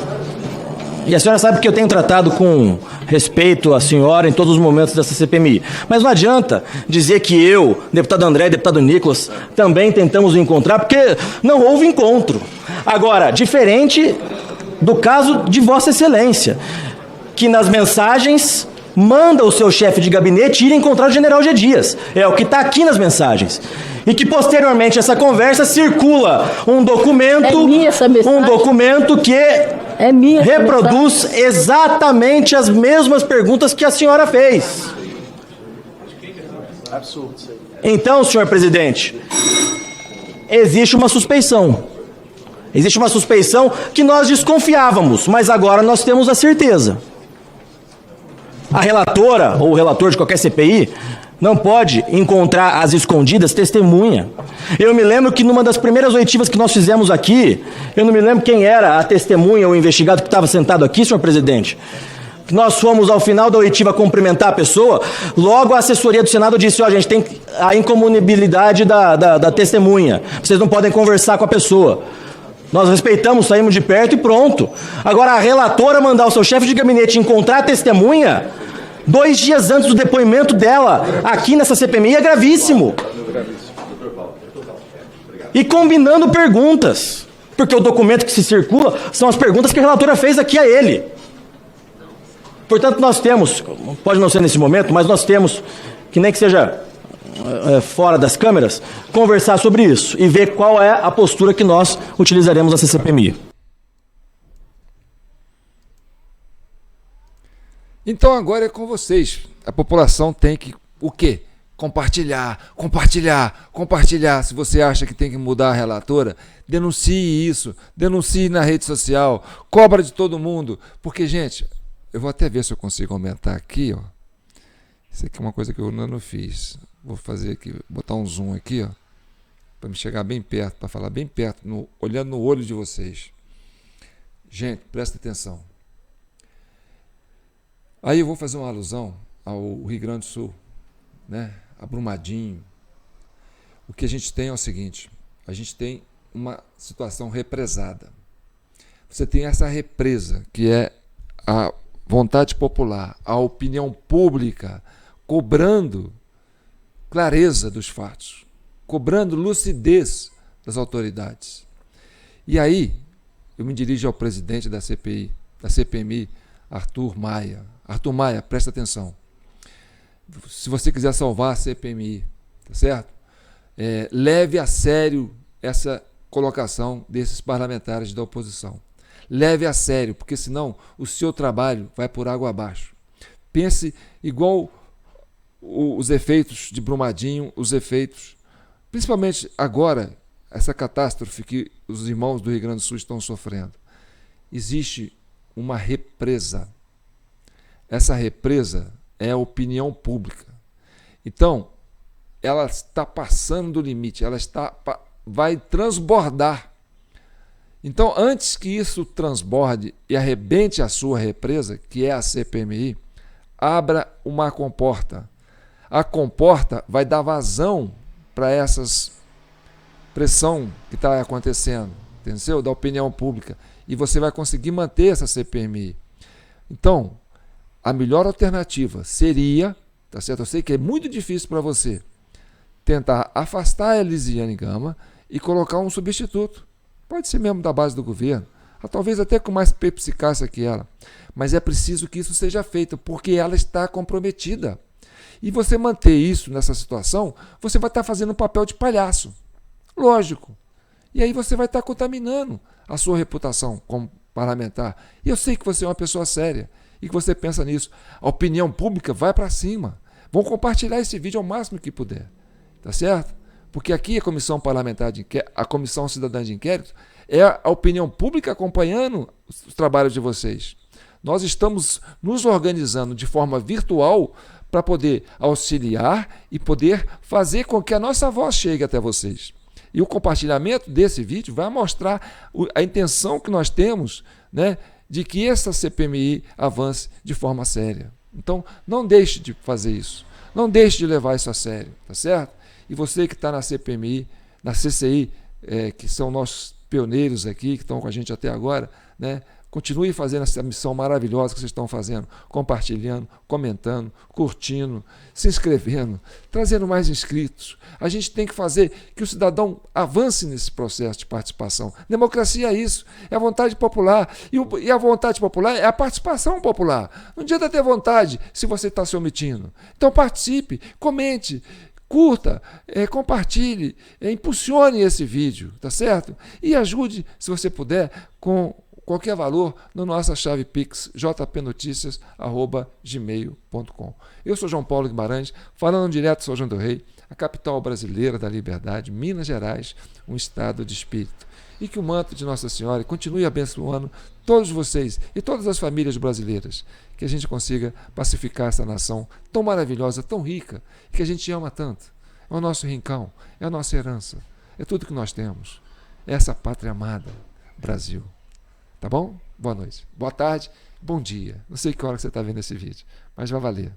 Speaker 3: E a senhora sabe que eu tenho tratado com respeito a senhora em todos os momentos dessa CPMI. Mas não adianta dizer que eu, deputado André e deputado Nicolas, também tentamos encontrar, porque não houve encontro. Agora, diferente do caso de Vossa Excelência, que nas mensagens manda o seu chefe de gabinete ir encontrar o general G. Dias. É o que está aqui nas mensagens. E que posteriormente essa conversa circula um documento,
Speaker 5: É minha essa mensagem?
Speaker 3: um documento que
Speaker 5: É minha. essa
Speaker 3: reproduz exatamente as mesmas perguntas que a senhora fez. Então, senhor presidente, existe uma suspeição. Existe uma suspeição que nós desconfiávamos, mas agora nós temos a certeza. A relatora ou o relator de qualquer CPI não pode encontrar às escondidas testemunha. Eu me lembro que numa das primeiras oitivas que nós fizemos aqui, eu não me lembro quem era a testemunha ou o investigado que estava sentado aqui, senhor presidente. Nós fomos ao final da oitiva cumprimentar a pessoa, logo a assessoria do Senado disse, ó, gente, tem a incomunicabilidade da testemunha, vocês não podem conversar com a pessoa. Nós respeitamos, saímos de perto e pronto. Agora a relatora mandar o seu chefe de gabinete encontrar a testemunha 2 dias antes do depoimento dela aqui nessa CPMI é gravíssimo. E combinando perguntas, porque o documento que se circula são as perguntas que a relatora fez aqui a ele. Portanto, nós temos, pode não ser nesse momento, mas nós temos, que nem que seja fora das câmeras, conversar sobre isso e ver qual é a postura que nós utilizaremos nessa CPMI.
Speaker 1: Então agora é com vocês. A população tem que o quê? Compartilhar. Se você acha que tem que mudar a relatora, denuncie isso, denuncie na rede social, cobra de todo mundo. Porque, gente, eu vou até ver se eu consigo aumentar aqui, ó. Isso aqui é uma coisa que eu ainda não fiz. Vou fazer aqui, botar um zoom aqui, ó, para me chegar bem perto, para falar bem perto, olhando no olho de vocês. Gente, presta atenção. Aí eu vou fazer uma alusão ao Rio Grande do Sul, né? A Brumadinho. O que a gente tem é o seguinte, a gente tem uma situação represada. Você tem essa represa, que é a vontade popular, a opinião pública, cobrando clareza dos fatos, cobrando lucidez das autoridades. E aí, eu me dirijo ao presidente da CPI, da CPMI, Arthur Maia. Arthur Maia, presta atenção. Se você quiser salvar a CPMI, tá certo? Leve a sério essa colocação desses parlamentares da oposição. Leve a sério, porque senão o seu trabalho vai por água abaixo. Pense igual os efeitos de Brumadinho, os efeitos, principalmente agora, essa catástrofe que os irmãos do Rio Grande do Sul estão sofrendo. Existe uma represa. Essa represa é a opinião pública. Então, ela está passando do limite, vai transbordar. Então, antes que isso transborde e arrebente a sua represa, que é a CPMI, abra uma comporta. A comporta vai dar vazão para essas pressão que está acontecendo, entendeu? Da opinião pública. E você vai conseguir manter essa CPMI. Então, a melhor alternativa seria, tá certo? Eu sei que é muito difícil para você tentar afastar a Elisiane Gama e colocar um substituto. Pode ser mesmo da base do governo, talvez até com mais perspicácia que ela. Mas é preciso que isso seja feito, porque ela está comprometida. E você manter isso nessa situação, você vai estar fazendo um papel de palhaço. Lógico. E aí você vai estar contaminando a sua reputação como parlamentar. E eu sei que você é uma pessoa séria e que você pensa nisso. A opinião pública vai para cima. Vão compartilhar esse vídeo ao máximo que puder. Tá certo? Porque aqui a Comissão Parlamentar de Inquérito, a Comissão Cidadã de Inquérito, é a opinião pública acompanhando os trabalhos de vocês. Nós estamos nos organizando de forma virtual para poder auxiliar e poder fazer com que a nossa voz chegue até vocês. E o compartilhamento desse vídeo vai mostrar a intenção que nós temos, né, de que essa CPMI avance de forma séria. Então, não deixe de fazer isso. Não deixe de levar isso a sério, tá certo? E você que está na CPMI, na CCI, que são nossos pioneiros aqui, que estão com a gente até agora, né? Continue fazendo essa missão maravilhosa que vocês estão fazendo, compartilhando, comentando, curtindo, se inscrevendo, trazendo mais inscritos. A gente tem que fazer que o cidadão avance nesse processo de participação. Democracia é isso, é a vontade popular. E a vontade popular é a participação popular. Não adianta ter vontade se você está se omitindo. Então participe, comente, curta, compartilhe, impulsione esse vídeo, tá certo? E ajude, se você puder, com qualquer valor na nossa chave Pix, jpnotícias@gmail.com. Eu sou João Paulo Guimarães, falando direto de São João do Rei, a capital brasileira da liberdade, Minas Gerais, um estado de espírito. E que o manto de Nossa Senhora continue abençoando todos vocês e todas as famílias brasileiras. Que a gente consiga pacificar essa nação tão maravilhosa, tão rica, que a gente ama tanto. É o nosso rincão, é a nossa herança, é tudo que nós temos. É essa pátria amada, Brasil. Tá bom? Boa noite, boa tarde, bom dia. Não sei que hora que você está vendo esse vídeo, mas vai valer.